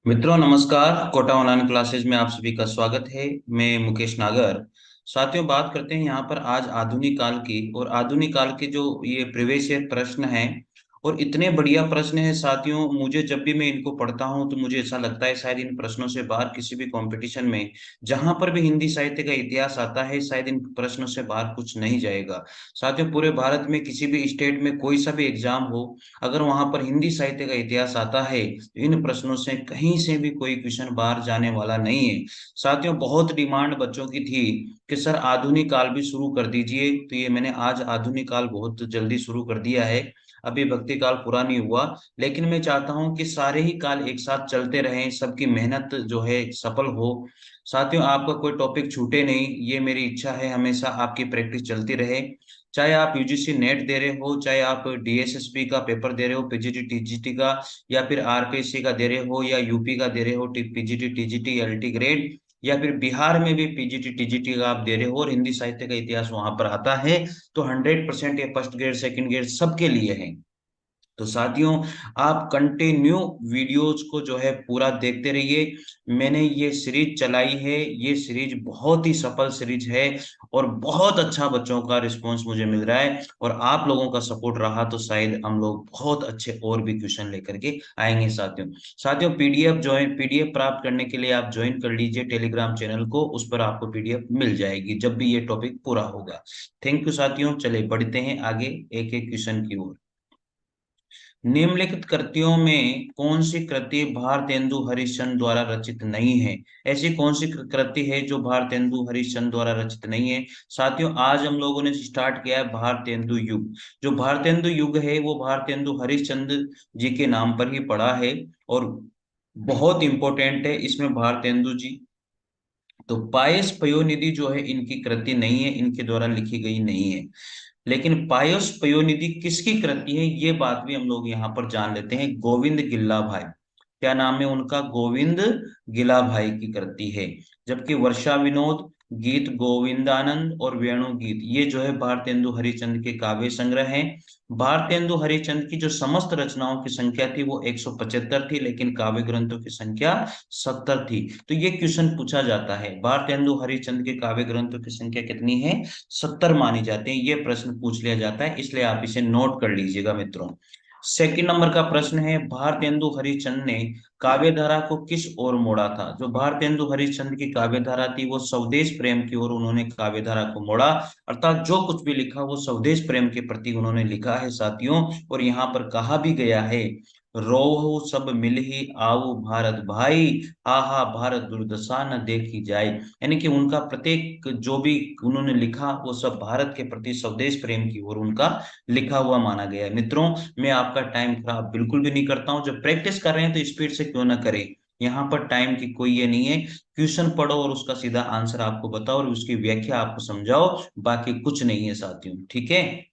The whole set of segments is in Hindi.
मित्रों नमस्कार। कोटा ऑनलाइन क्लासेज में आप सभी का स्वागत है। मैं मुकेश नागर। साथियों, बात करते हैं यहाँ पर आज आधुनिक काल की। और आधुनिक काल के जो ये प्रीवियस ईयर प्रश्न हैं और इतने बढ़िया प्रश्न हैं साथियों, मुझे जब भी मैं इनको पढ़ता हूँ तो मुझे ऐसा लगता है शायद इन प्रश्नों से बाहर किसी भी कंपटीशन में जहां पर भी हिंदी साहित्य का इतिहास आता है शायद इन प्रश्नों से बाहर कुछ नहीं जाएगा। साथियों, पूरे भारत में किसी भी स्टेट में कोई सा भी एग्जाम हो, अगर वहां पर हिंदी साहित्य का इतिहास आता है तो इन प्रश्नों से कहीं से भी कोई क्वेश्चन बाहर जाने वाला नहीं है। साथियों, बहुत डिमांड बच्चों की थी कि सर आधुनिक काल भी शुरू कर दीजिए, तो ये मैंने आज आधुनिक काल बहुत जल्दी शुरू कर दिया है। अभी भक्ति काल पूरा नहीं हुआ, लेकिन मैं चाहता हूं कि सारे ही काल एक साथ चलते रहें, सबकी मेहनत जो है सफल हो। साथियों, आपका कोई टॉपिक छूटे नहीं, ये मेरी इच्छा है। हमेशा आपकी प्रैक्टिस चलती रहे, चाहे आप यूजीसी नेट दे रहे हो, चाहे आप डीएसएसबी का पेपर दे रहे हो, पीजीटी टीजीटी का, या फिर आरपीएससी का दे रहे हो, या यूपी का दे रहे हो, पीजीटी टीजीटी एलटी ग्रेड, या फिर बिहार में भी पीजीटी टीजीटी का आप दे रहे हो और हिंदी साहित्य का इतिहास वहां पर आता है, तो 100% ये फर्स्ट ग्रेड सेकंड ग्रेड सबके लिए है। तो साथियों, आप कंटिन्यू वीडियोज को जो है पूरा देखते रहिए। मैंने ये सीरीज चलाई है, ये सीरीज बहुत ही सफल सीरीज है और बहुत अच्छा बच्चों का रिस्पांस मुझे मिल रहा है। और आप लोगों का सपोर्ट रहा तो शायद हम लोग बहुत अच्छे और भी क्वेश्चन लेकर के आएंगे। साथियों पीडीएफ प्राप्त करने के लिए आप ज्वाइन कर लीजिए टेलीग्राम चैनल को, उस पर आपको पीडीएफ मिल जाएगी जब भी ये टॉपिक पूरा होगा। थैंक यू साथियों, चले बढ़ते हैं आगे एक एक क्वेश्चन की ओर। निम्नलिखित कृतियों में कौन सी कृति भारतेंदु हरिश्चंद्र द्वारा रचित नहीं है? ऐसी कौन सी कृति है जो भारतेंदु हरिश्चंद्र द्वारा रचित नहीं है? साथियों, आज हम लोगों ने स्टार्ट किया है भारतेंदु युग। जो भारतेंदु युग है वो भारतेंदु हरिश्चंद्र जी के नाम पर ही पड़ा है और बहुत इंपॉर्टेंट है इसमें भारतेंदु जी। तो पायस पयोनिधि जो है इनकी कृति नहीं है, इनके द्वारा लिखी गई नहीं है। लेकिन पायस पयोनिधि किसकी कृति है ये बात भी हम लोग यहाँ पर जान लेते हैं। गोविंद गिल्ला भाई, क्या नाम है उनका? गोविंद गिला भाई की कृति है। जबकि वर्षा विनोद, गीत गोविंदानंद और वेणु गीत, ये जो है भारतेंदु हरिचंद के काव्य संग्रह हैं। भारतेंदु हरिचंद की जो समस्त रचनाओं की संख्या थी वो 175 थी, लेकिन काव्य ग्रंथों की संख्या 70 थी। तो ये क्वेश्चन पूछा जाता है, भारतेंदु हरिचंद के काव्य ग्रंथों की संख्या कितनी है? 70 मानी जाते हैं। ये प्रश्न पूछ लिया जाता है, इसलिए आप इसे नोट कर लीजिएगा मित्रों। सेकंड नंबर का प्रश्न है, भारतेंदु हरिचंद ने काव्यधारा को किस ओर मोड़ा था? जो भारतेंदु हरिश्चंद्र की काव्यधारा थी वो स्वदेश प्रेम की ओर उन्होंने काव्यधारा को मोड़ा। अर्थात जो कुछ भी लिखा वो स्वदेश प्रेम के प्रति उन्होंने लिखा है साथियों। और यहाँ पर कहा भी गया है, रोहु सब मिल ही आओ भारत भाई, आहा भारत दुर्दशा न देखी जाए। यानी कि उनका प्रत्येक जो भी उन्होंने लिखा वो सब भारत के प्रति स्वदेश प्रेम की ओर उनका लिखा हुआ माना गया है। मित्रों, मैं आपका टाइम खराब बिल्कुल भी नहीं करता हूं। जब प्रैक्टिस कर रहे हैं तो स्पीड से क्यों ना करें, यहाँ पर टाइम की कोई ये नहीं है। क्वेश्चन पढ़ो और उसका सीधा आंसर आपको बताओ और उसकी व्याख्या आपको समझाओ, बाकी कुछ नहीं है साथियों, ठीक है।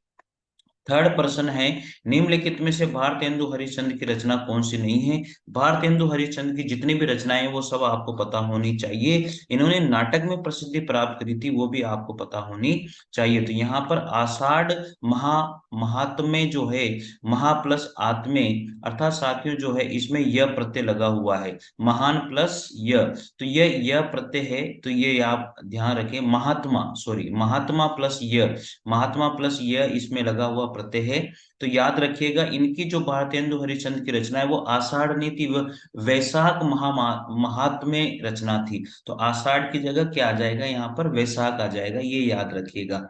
थर्ड प्रश्न है, निम्नलिखित में से भारतेंदु हरिश्चंद्र की रचना कौन सी नहीं है? भारतेंदु हरिश्चंद्र की जितनी भी रचनाएं वो सब आपको पता होनी चाहिए। इन्होंने नाटक में प्रसिद्धि प्राप्त करी थी वो भी आपको पता होनी चाहिए। तो यहाँ पर आषाढ़ महा महात्म्य जो है, महा प्लस आत्मे, अर्थात साथियों जो है इसमें यह प्रत्यय लगा हुआ है, महान प्लस य। तो यह प्रत्यय है, तो ये आप ध्यान रखें। महात्मा, सॉरी, महात्मा प्लस य, महात्मा प्लस यह इसमें लगा हुआ प्रत्यय है। तो याद रखिएगा, इनकी जो भारतेंदु हरिश्चंद्र की रचना है वो आषाढ़ नहीं थी, वह वैशाख महात्म्य रचना थी। तो आषाढ़ की जगह क्या आ जाएगा? यहाँ पर वैशाख आ जाएगा, ये याद रखिएगा,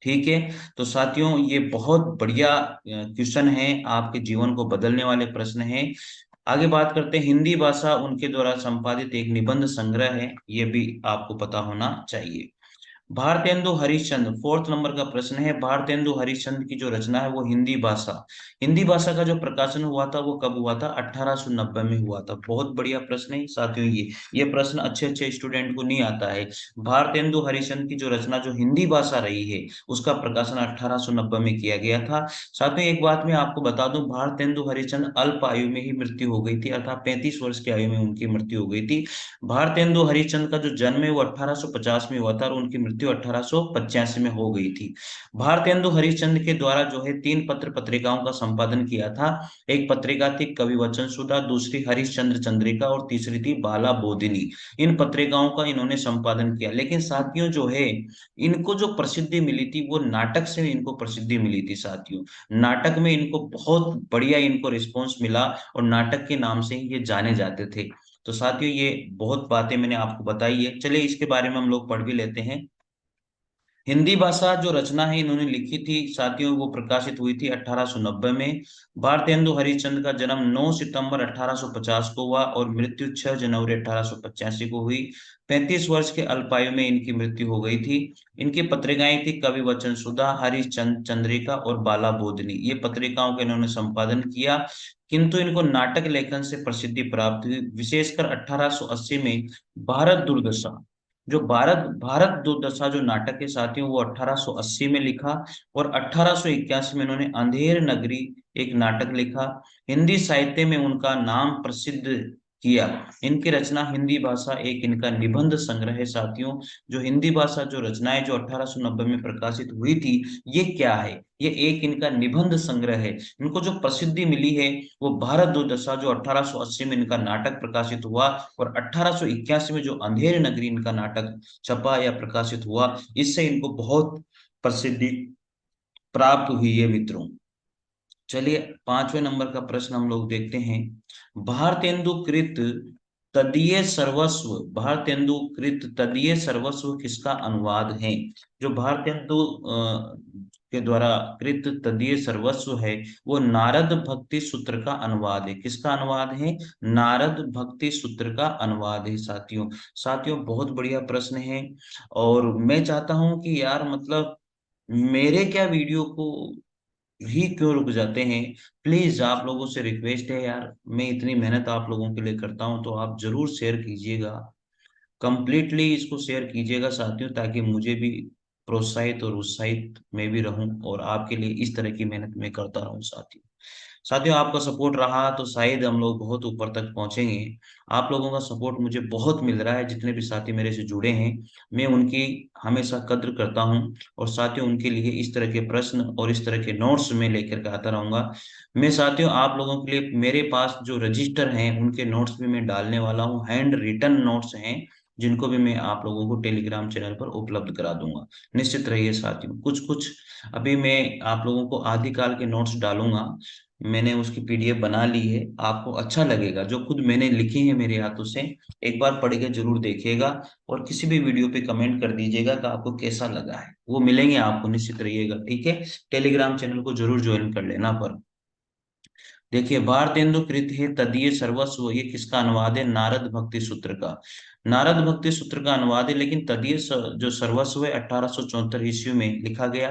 ठीक है। तो साथियों, ये बहुत बढ़िया क्वेश्चन है, आपके जीवन को बदलने वाले प्रश्न हैं। आगे बात करते हैं, हिंदी भाषा उनके द्वारा संपादित एक निबंध संग्रह है, ये भी आपको पता होना चाहिए। भारतेंदु हरिश्चंद्र, फोर्थ नंबर का प्रश्न है, भारतेंदु हरिश्चंद्र की जो रचना है वो हिंदी भाषा, हिंदी भाषा का जो प्रकाशन हुआ था वो कब हुआ था? 1890 में हुआ था। बहुत बढ़िया प्रश्न है साथियों, ये प्रश्न अच्छे अच्छे स्टूडेंट को नहीं आता है। भारतेंदु हरिश्चंद्र की जो रचना जो हिंदी भाषा रही है उसका प्रकाशन 1890 में किया गया था। साथियों, एक बात मैं आपको बता दूं, भारतेंदु हरिश्चंद्र अल्प आयु में ही मृत्यु हो गई थी, अर्थात 35 वर्ष की आयु में उनकी मृत्यु हो गई थी। भारतेंदु हरिश्चंद्र का जो जन्म है वो 1850 में हुआ था और उनकी मृत्यु मृत्यु 1885 में हो गई थी। भारतेंदु हरिश्चंद्र के द्वारा जो है 3 पत्र पत्रिकाओं का संपादन किया था। एक पत्रिका थी कवि वचन सुधा, दूसरी हरिश्चंद्र चंद्रिका और तीसरी थी बाला बोधिनी। इन पत्रिकाओं का इन्होंने संपादन किया। लेकिन साथियों जो है, इनको जो प्रसिद्धि मिली थी वो नाटक से इनको प्रसिद्धि मिली थी साथियों। नाटक में इनको बहुत बढ़िया इनको रिस्पॉन्स मिला और नाटक के नाम से ही ये जाने जाते थे। तो साथियों ये बहुत बातें मैंने आपको बताई है, चलिए इसके बारे में हम लोग पढ़ भी लेते हैं। हिंदी भाषा जो रचना है इन्होंने लिखी थी साथियों, वो प्रकाशित हुई थी 1890 में। भारतेंदु हरिश्चंद्र का जन्म 9 सितंबर 1850 को हुआ और मृत्यु 6 जनवरी 1885 को हुई। 35 वर्ष के अल्पायु में इनकी मृत्यु हो गई थी। इनकी पत्रिकाएं थी कवि वचन सुधा, हरिश्चंद्र चंद्रिका और बाला बोधनी। ये पत्रिकाओं का इन्होंने संपादन किया, किंतु इनको नाटक लेखन से प्रसिद्धि प्राप्त हुई। विशेषकर 1880 में भारत दुर्दशा, जो भारत भारत दुर्दशा जो नाटक है साथियों, वो 1880 में लिखा। और 1881 में इन्होंने अंधेर नगरी एक नाटक लिखा। हिंदी साहित्य में उनका नाम प्रसिद्ध किया। इनकी रचना हिंदी भाषा एक इनका निबंध संग्रह है साथियों। जो हिंदी भाषा जो रचनाएं जो 1890 में प्रकाशित हुई थी, ये क्या है? ये एक इनका निबंध संग्रह है। इनको जो प्रसिद्धि मिली है वो भारत दुर्दशा जो 1880 में इनका नाटक प्रकाशित हुआ और 1881 में जो अंधेर नगरी इनका नाटक छपा या प्रकाशित हुआ, इससे इनको बहुत प्रसिद्धि प्राप्त हुई है मित्रों। चलिए 5वें नंबर का प्रश्न हम लोग देखते हैं। भारतेंदु कृत तदीय सर्वस्व, भारतेंदु कृत तदीय सर्वस्व किसका अनुवाद है? जो भारतेंदु के द्वारा कृत तदीय सर्वस्व है वो नारद भक्ति सूत्र का अनुवाद है। किसका अनुवाद है? नारद भक्ति सूत्र का अनुवाद है साथियों। साथियों बहुत बढ़िया प्रश्न है और मैं चाहता हूं कि यार मतलब मेरे क्या वीडियो को ही क्यों रुक जाते हैं? प्लीज आप लोगों से रिक्वेस्ट है यार, मैं इतनी मेहनत आप लोगों के लिए करता हूं तो आप जरूर शेयर कीजिएगा, कंप्लीटली इसको शेयर कीजिएगा साथियों, ताकि मुझे भी प्रोत्साहित और उत्साहित मैं भी रहूं और आपके लिए इस तरह की मेहनत मैं करता रहूं साथियों। साथियों आपका सपोर्ट रहा तो शायद हम लोग बहुत ऊपर तक पहुंचेंगे। आप लोगों का सपोर्ट मुझे बहुत मिल रहा है, जितने भी साथी मेरे से जुड़े हैं मैं उनकी हमेशा कद्र करता हूं। और साथियों उनके लिए इस तरह के प्रश्न और इस तरह के नोट्स में लेकर के आता रहूंगा। मैं साथियों आप लोगों के लिए मेरे पास जो रजिस्टर हैं उनके नोट्स भी मैं डालने वाला हूँ, हैंड रिटन नोट्स हैं जिनको भी मैं आप लोगों को टेलीग्राम चैनल पर उपलब्ध करा दूंगा। निश्चित रहिए साथियों, कुछ कुछ अभी मैं आप लोगों को आदिकाल के नोट्स डालूंगा। मैंने उसकी पीडीएफ बना ली है, आपको अच्छा लगेगा, जो खुद मैंने लिखे हैं मेरे हाथों से। एक बार पढ़ के जरूर देखिएगा और किसी भी वीडियो पे कमेंट कर दीजिएगा कि आपको कैसा लगा है, वो मिलेंगे आपको, निश्चित रहिएगा, ठीक है। टेलीग्राम चैनल को जरूर ज्वाइन कर लेना। पर देखिए भारतेंदु कृत है तदीय सर्वस्व, ये किसका अनुवाद है? नारद भक्ति सूत्र का। नारद भक्ति सूत्र का अनुवाद है, लेकिन तदीय जो सर्वस्व है 1874 ईस्वी में लिखा गया।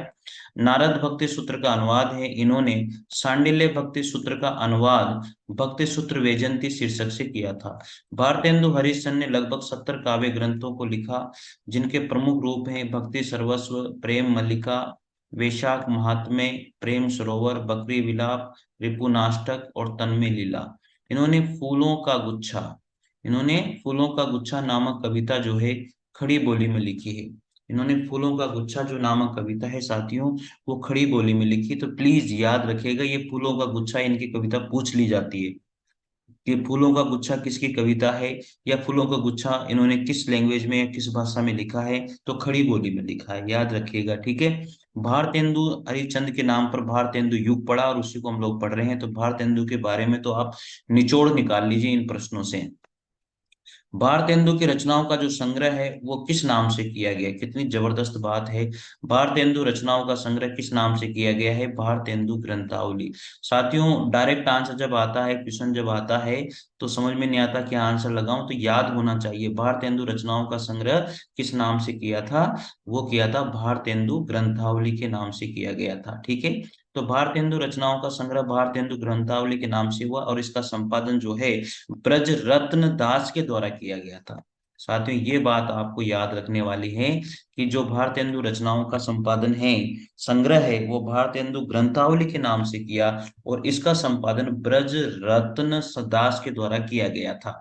नारद भक्ति सूत्र का अनुवाद है इन्होंने सांडिल्य भक्ति सूत्र का अनुवाद भक्ति सूत्र वैजयंती शीर्षक से किया था। भारतेंदु हरिश्चंद्र ने लगभग 70 काव्य ग्रंथों को लिखा, जिनके प्रमुख रूप हैं भक्ति सर्वस्व, प्रेम मल्लिका, वैशाख महात्म्य, प्रेम सरोवर, बकरी विलाप, रिपुनाष्टक और तन्मय लीला। इन्होंने फूलों का गुच्छा, इन्होंने फूलों का गुच्छा नामक कविता जो है खड़ी बोली में लिखी है। इन्होंने फूलों का गुच्छा जो नामक कविता है साथियों, वो खड़ी बोली में लिखी। तो प्लीज याद रखिएगा, ये फूलों का गुच्छा इनकी कविता पूछ ली जाती है कि फूलों का गुच्छा किसकी कविता है, या फूलों का गुच्छा इन्होंने किस लैंग्वेज में या किस भाषा में लिखा है, तो खड़ी बोली में लिखा है, याद रखिएगा, ठीक है। भारतेंदु हरिश्चंद्र के नाम पर भारतेंदु युग पड़ा और उसी को हम लोग पढ़ रहे हैं, तो भारतेंदु के बारे में तो आप निचोड़ निकाल लीजिए इन प्रश्नों से। भारतेंदु की रचनाओं का जो संग्रह है वो किस नाम से किया गया? कितनी जबरदस्त बात है। भारतेंदु रचनाओं का संग्रह किस नाम से किया गया है? भारतेंदु ग्रंथावली। साथियों डायरेक्ट आंसर जब आता है, क्वेश्चन जब आता है तो समझ में नहीं आता क्या आंसर लगाऊं, तो याद होना चाहिए भारतेंदु रचनाओं का संग्रह किस नाम से किया था। वो किया था भारतेंदु ग्रंथावली के नाम से किया गया था, ठीक है। तो भारतेंदु रचनाओं का संग्रह भारतेंदु ग्रंथावली के नाम से हुआ और इसका संपादन जो है ब्रज रत्न दास के द्वारा किया गया था। साथियों ये बात आपको याद रखने वाली है कि जो भारतेंदु रचनाओं का संपादन है, संग्रह है, वो भारतेंदु ग्रंथावली के नाम से किया और इसका संपादन ब्रज रत्न दास के द्वारा किया गया था।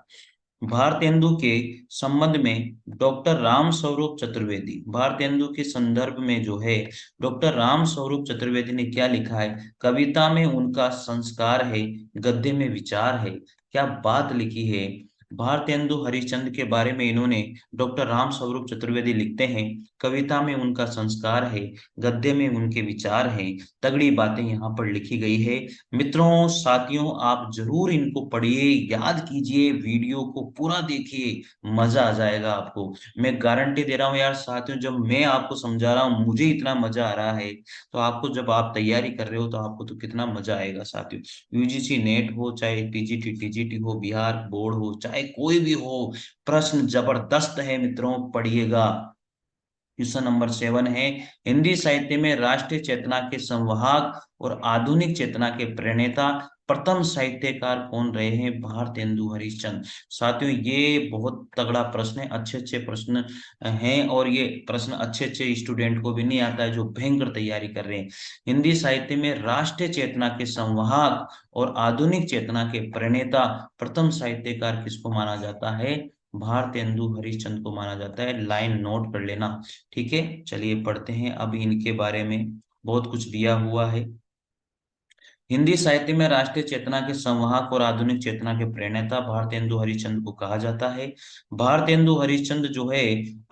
भारतेंदु के संबंध में डॉक्टर राम स्वरूप चतुर्वेदी, भारतेंदु के संदर्भ में जो है डॉक्टर राम स्वरूप चतुर्वेदी ने क्या लिखा है? कविता में उनका संस्कार है, गद्य में विचार है। क्या बात लिखी है! भारतेंदु हरिश्चंद्र के बारे में इन्होंने, डॉक्टर राम स्वरूप चतुर्वेदी लिखते हैं, कविता में उनका संस्कार है, गद्य में उनके विचार हैं। तगड़ी बातें यहाँ पर लिखी गई है। मित्रों, साथियों, आप जरूर इनको पढ़िए, याद कीजिए, वीडियो को पूरा देखिए, मजा आ जाएगा आपको। मैं गारंटी दे रहा हूँ यार साथियों, जब मैं आपको समझा रहा हूँ मुझे इतना मजा आ रहा है, तो आपको, जब आप तैयारी कर रहे हो तो आपको तो कितना मजा आएगा साथियों। यूजीसी नेट हो, चाहे टीजीटी टीजीटी हो, बिहार बोर्ड हो, चाहे कोई भी हो, प्रश्न जबरदस्त है मित्रों, पढ़िएगा। क्वेश्चन नंबर 7 है, हिंदी साहित्य में राष्ट्रीय चेतना के संवाहक और आधुनिक चेतना के प्रणेता प्रथम साहित्यकार कौन रहे हैं? भारतेंदु हरिश्चंद्र। साथियों, ये बहुत तगड़ा प्रश्न है, अच्छे अच्छे प्रश्न हैं, और ये प्रश्न अच्छे अच्छे स्टूडेंट को भी नहीं आता है जो भयंकर तैयारी कर रहे हैं। हिंदी साहित्य में राष्ट्रीय चेतना के संवाहक और आधुनिक चेतना के प्रणेता प्रथम साहित्यकार किसको माना जाता है? भारतेंदु हरिश्चंद्र को माना जाता है। लाइन नोट कर लेना। ठीक है, चलिए पढ़ते हैं अब इनके बारे में। बहुत कुछ दिया हुआ है। हिंदी साहित्य में राष्ट्रीय चेतना के संवाहक और आधुनिक चेतना के प्रणेता भारतेंदु हरिश्चंद्र को कहा जाता है। भारतेंदु हरिश्चंद्र जो है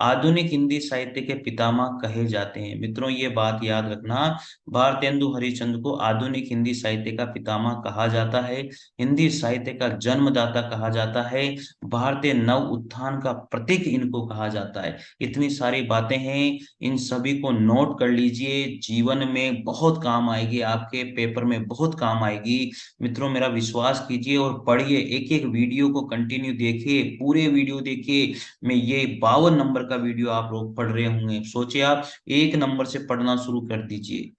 आधुनिक हिंदी साहित्य के पितामह कहे जाते हैं। मित्रों, ये बात याद रखना, भारतेंदु हरिश्चंद्र को आधुनिक हिंदी साहित्य का पितामह कहा जाता है, हिंदी साहित्य का जन्मदाता कहा जाता है, भारतीय नव उत्थान का प्रतीक इनको कहा जाता है। इतनी सारी बातें हैं, इन सभी को नोट कर लीजिए, जीवन में बहुत काम आएगी, आपके पेपर में बहुत काम आएगी। मित्रों, मेरा विश्वास कीजिए और पढ़िए, एक एक वीडियो को कंटिन्यू देखिए, पूरे वीडियो देखिए। मैं ये 52 नंबर का वीडियो आप लोग पढ़ रहे होंगे, सोचिए आप 1 नंबर से पढ़ना शुरू कर दीजिए।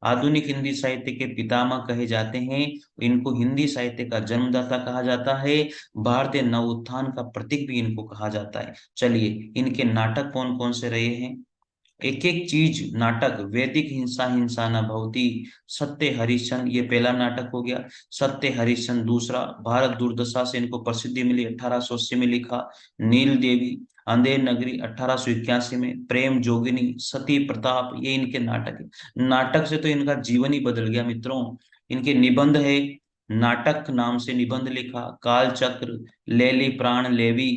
आधुनिक हिंदी साहित्य के पितामह कहे जाते हैं, इनको हिंदी साहित्य का जन्मदाता कहा जाता है, भारतीय नव उत्थान का प्रतीक भी इनको कहा जाता है। चलिए, इनके नाटक कौन कौन से रहे हैं, एक एक चीज नाटक। वैदिक हिंसा हिंसा न भवती, सत्य हरिश्चंद्र, ये पहला नाटक हो गया। सत्य हरिश्चंद्र दूसरा। भारत दुर्दशा से इनको प्रसिद्धि मिली, 1880 में लिखा। नील देवी, अंधेर नगरी, 1881 में। प्रेम जोगिनी, सती प्रताप, ये इनके नाटक है। नाटक से तो इनका जीवन ही बदल गया मित्रों। इनके निबंध है, नाटक नाम से निबंध लिखा, काल चक्र, लेली प्राण लेवी,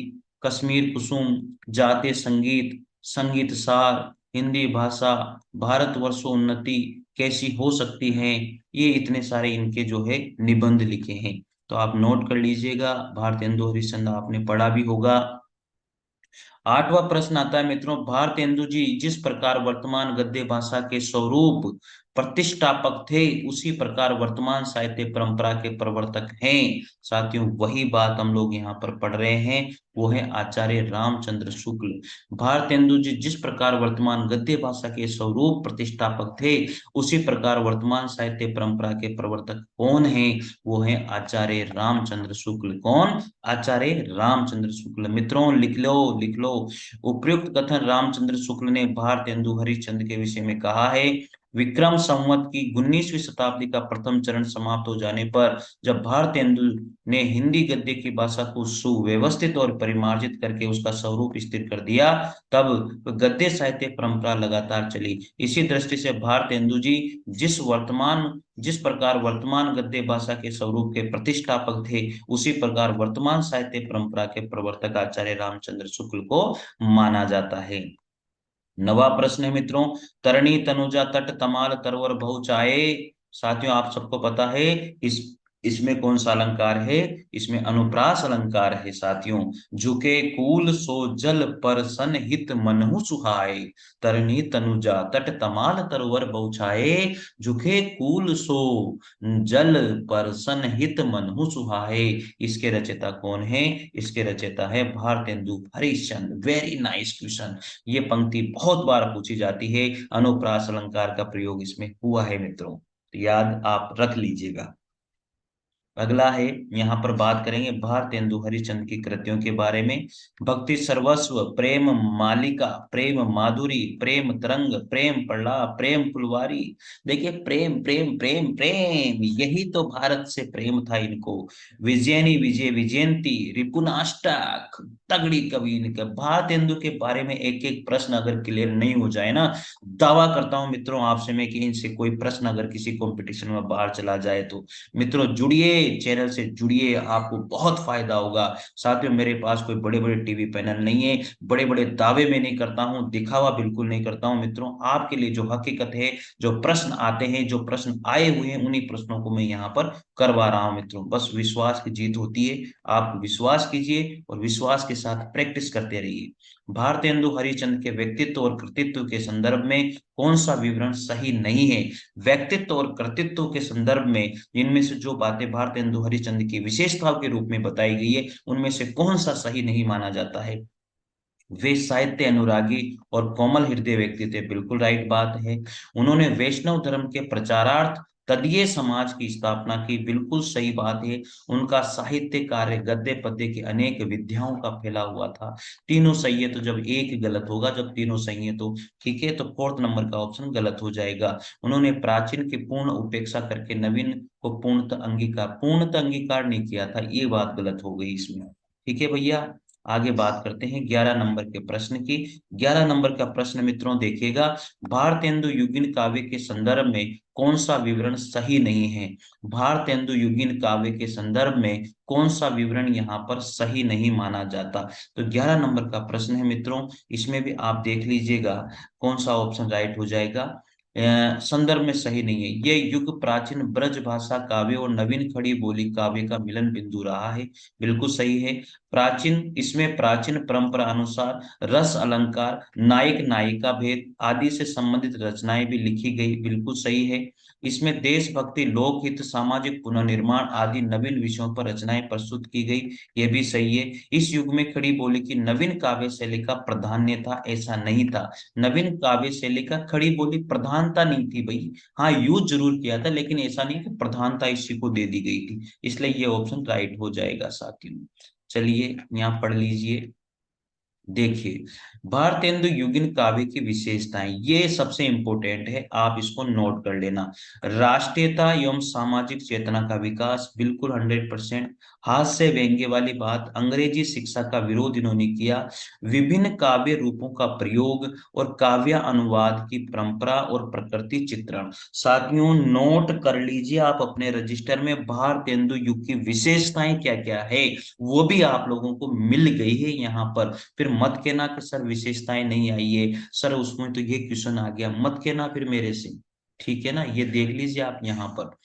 कश्मीर कुसुम, जातीय संगीत, संगीत सार, हिंदी भाषा, भारतवर्षोन्नति कैसी हो सकती है, ये इतने सारे इनके जो है निबंध लिखे हैं। तो आप नोट कर लीजिएगा, भारतेंदु हरिश्चंद्र आपने पढ़ा भी होगा। 8वां प्रश्न आता है मित्रों, भारतेंदु जी जिस प्रकार वर्तमान गद्य भाषा के स्वरूप प्रतिष्ठापक थे, उसी प्रकार वर्तमान साहित्य परंपरा के प्रवर्तक हैं। साथियों, वही बात हम लोग यहाँ पर पढ़ रहे हैं, वो है आचार्य रामचंद्र शुक्ल। भारतेंदु जी जिस प्रकार वर्तमान गद्य भाषा के स्वरूप प्रतिष्ठापक थे, उसी प्रकार वर्तमान साहित्य परंपरा के प्रवर्तक कौन है? वो है आचार्य रामचंद्र शुक्ल। कौन? आचार्य रामचंद्र शुक्ल। मित्रों, लिख लो लिख लो। उपयुक्त कथन रामचंद्र शुक्ल ने भारतेंदु हरिश्चंद्र के विषय में कहा है। विक्रम संवत की 19वीं शताब्दी का प्रथम चरण समाप्त हो जाने पर, जब भारतेंदु ने हिंदी गद्य की भाषा को सुव्यवस्थित और परिमार्जित करके उसका स्वरूप स्थिर कर दिया, तब गद्य साहित्य परंपरा लगातार चली। इसी दृष्टि से भारतेंदु जी जिस प्रकार वर्तमान गद्य भाषा के स्वरूप के प्रतिष्ठापक थे, उसी प्रकार वर्तमान साहित्य परंपरा के प्रवर्तक आचार्य रामचंद्र शुक्ल को माना जाता है। नवा प्रश्न है मित्रों, तरणी तनुजा तट तमाल तरवर बहु चाहे। साथियों, आप सबको पता है इस इसमें कौन सा अलंकार है? इसमें अनुप्रास अलंकार है साथियों। झुके कूल सो जल पर सन हित मनहु सुहाए, तरणी तनुजा तट तमाल तरवर बहु छाए, झुके कूल सो जल पर सन हित मनहु सुहाए। इसके रचयिता कौन है? इसके रचयिता है Bharatendu Harishchandra. Very nice question. ये पंक्ति बहुत बार पूछी जाती है, अनुप्रास अलंकार का प्रयोग इसमें हुआ है मित्रों, तो याद आप रख लीजिएगा। अगला है, यहाँ पर बात करेंगे भारतेंदु हरिश्चंद्र की कृतियों के बारे में। भक्ति सर्वस्व, प्रेम मालिका, प्रेम माधुरी, प्रेम तरंग, प्रेम प्रलाप, प्रेम फुलवारी। देखिए, प्रेम प्रेम प्रेम प्रेम, यही तो भारत से प्रेम था इनको। विजयनी विजय विजयंती, रिपुनाष्टक, तगड़ी कवि इनका। भारतेंदु के बारे में एक एक प्रश्न अगर क्लियर नहीं हो जाए ना, दावा करता हूं मित्रों आपसे मैं कि इनसे कोई प्रश्न अगर किसी कंपटीशन में बाहर चला जाए तो। मित्रों जुड़िए, चैनल से जुड़िए, आपको बहुत फायदा होगा। साथियों, मेरे पास कोई बड़े बड़े टीवी पैनल नहीं है, बड़े बड़े दावे में नहीं करता हूं, दिखावा बिल्कुल नहीं करता हूं मित्रों। आपके लिए जो हकीकत है, जो प्रश्न आते हैं, जो प्रश्न आए हुए हैं, उन्हीं प्रश्नों को मैं यहाँ पर करवा रहा हूं मित्रों। बस विश्वास की जीत होती है। आप विश्वास कीजिए और विश्वास के साथ प्रैक्टिस करते रहिए। भारतेंदु हरिश्चंद्र के व्यक्तित्व और कृतित्व के संदर्भ में कौन सा विवरण सही नहीं है? व्यक्तित्व और कृतित्व के संदर्भ में इनमें से जो बातें भारतेंदु हरिश्चंद्र की विशेषताओं के रूप में बताई गई है, उनमें से कौन सा सही नहीं माना जाता है? वे साहित्य अनुरागी और कोमल हृदय व्यक्ति थे, बिल्कुल राइट बात है। उन्होंने वैष्णव धर्म के प्रचारार्थ तदीय समाज की स्थापना की, बिल्कुल सही बात है। उनका साहित्य कार्य गद्य पद्य की अनेक विद्याओं का फैला हुआ था। तीनों सही है तो जब एक गलत होगा, जब तीनों सही है तो ठीक है, तो फोर्थ नंबर का ऑप्शन गलत हो जाएगा। उन्होंने प्राचीन की पूर्ण उपेक्षा करके नवीन को पूर्णतः अंगीकार नहीं किया था, ये बात गलत हो गई इसमें। ठीक है भैया, आगे बात करते हैं 11 नंबर के प्रश्न की। 11 नंबर का प्रश्न मित्रों देखिएगा, भारतेंदु युगीन काव्य के संदर्भ में कौन सा विवरण सही नहीं है? भारतेंदु युगीन काव्य के संदर्भ में कौन सा विवरण यहाँ पर सही नहीं माना जाता? तो 11 नंबर का प्रश्न है मित्रों, इसमें भी आप देख लीजिएगा कौन सा ऑप्शन राइट हो जाएगा। संदर्भ में सही नहीं है। ये युग प्राचीन ब्रज भाषा काव्य और नवीन खड़ी बोली काव्य का मिलन बिंदु रहा है, बिल्कुल सही है। प्राचीन, इसमें प्राचीन परंपरा अनुसार रस अलंकार, नायक नायिका भेद आदि से संबंधित रचनाएं भी लिखी गई, बिल्कुल सही है। इसमें देशभक्ति, लोकहित, सामाजिक पुनर्निर्माण आदि नवीन विषयों पर रचनाएं प्रस्तुत की गई, ये भी सही है। इस युग में खड़ी बोली की नवीन काव्य शैली का प्राधान्य था, ऐसा नहीं था। नवीन काव्य शैली का खड़ी बोली प्रधानता नहीं थी भाई। हाँ, यूज जरूर किया था, लेकिन ऐसा नहीं कि प्रधानता इसी को दे दी गई थी। इसलिए ये ऑप्शन राइट हो जाएगा साथियों। चलिए यहाँ पढ़ लीजिए। देखिए, भारतेंदु युगीन काव्य की विशेषताएं, ये सबसे इंपॉर्टेंट है, आप इसको नोट कर लेना। राष्ट्रीयता एवं सामाजिक चेतना का विकास, बिल्कुल 100%। हास्य व्यंग्य वाली बात, अंग्रेजी शिक्षा का विरोध इन्होंने किया। विभिन्न काव्य रूपों का प्रयोग और काव्य अनुवाद की परंपरा और प्रकृति चित्रण। साथियों नोट कर लीजिए आप अपने रजिस्टर में, भारतेंदु युग की विशेषताएं क्या क्या है, वो भी आप लोगों को मिल गई है यहाँ पर। फिर मत कहना कि सर विशेषताएं नहीं आई है, सर उसमें तो ये क्वेश्चन आ गया, मत कहना फिर मेरे से। ठीक है ना, ये देख लीजिए आप यहाँ पर।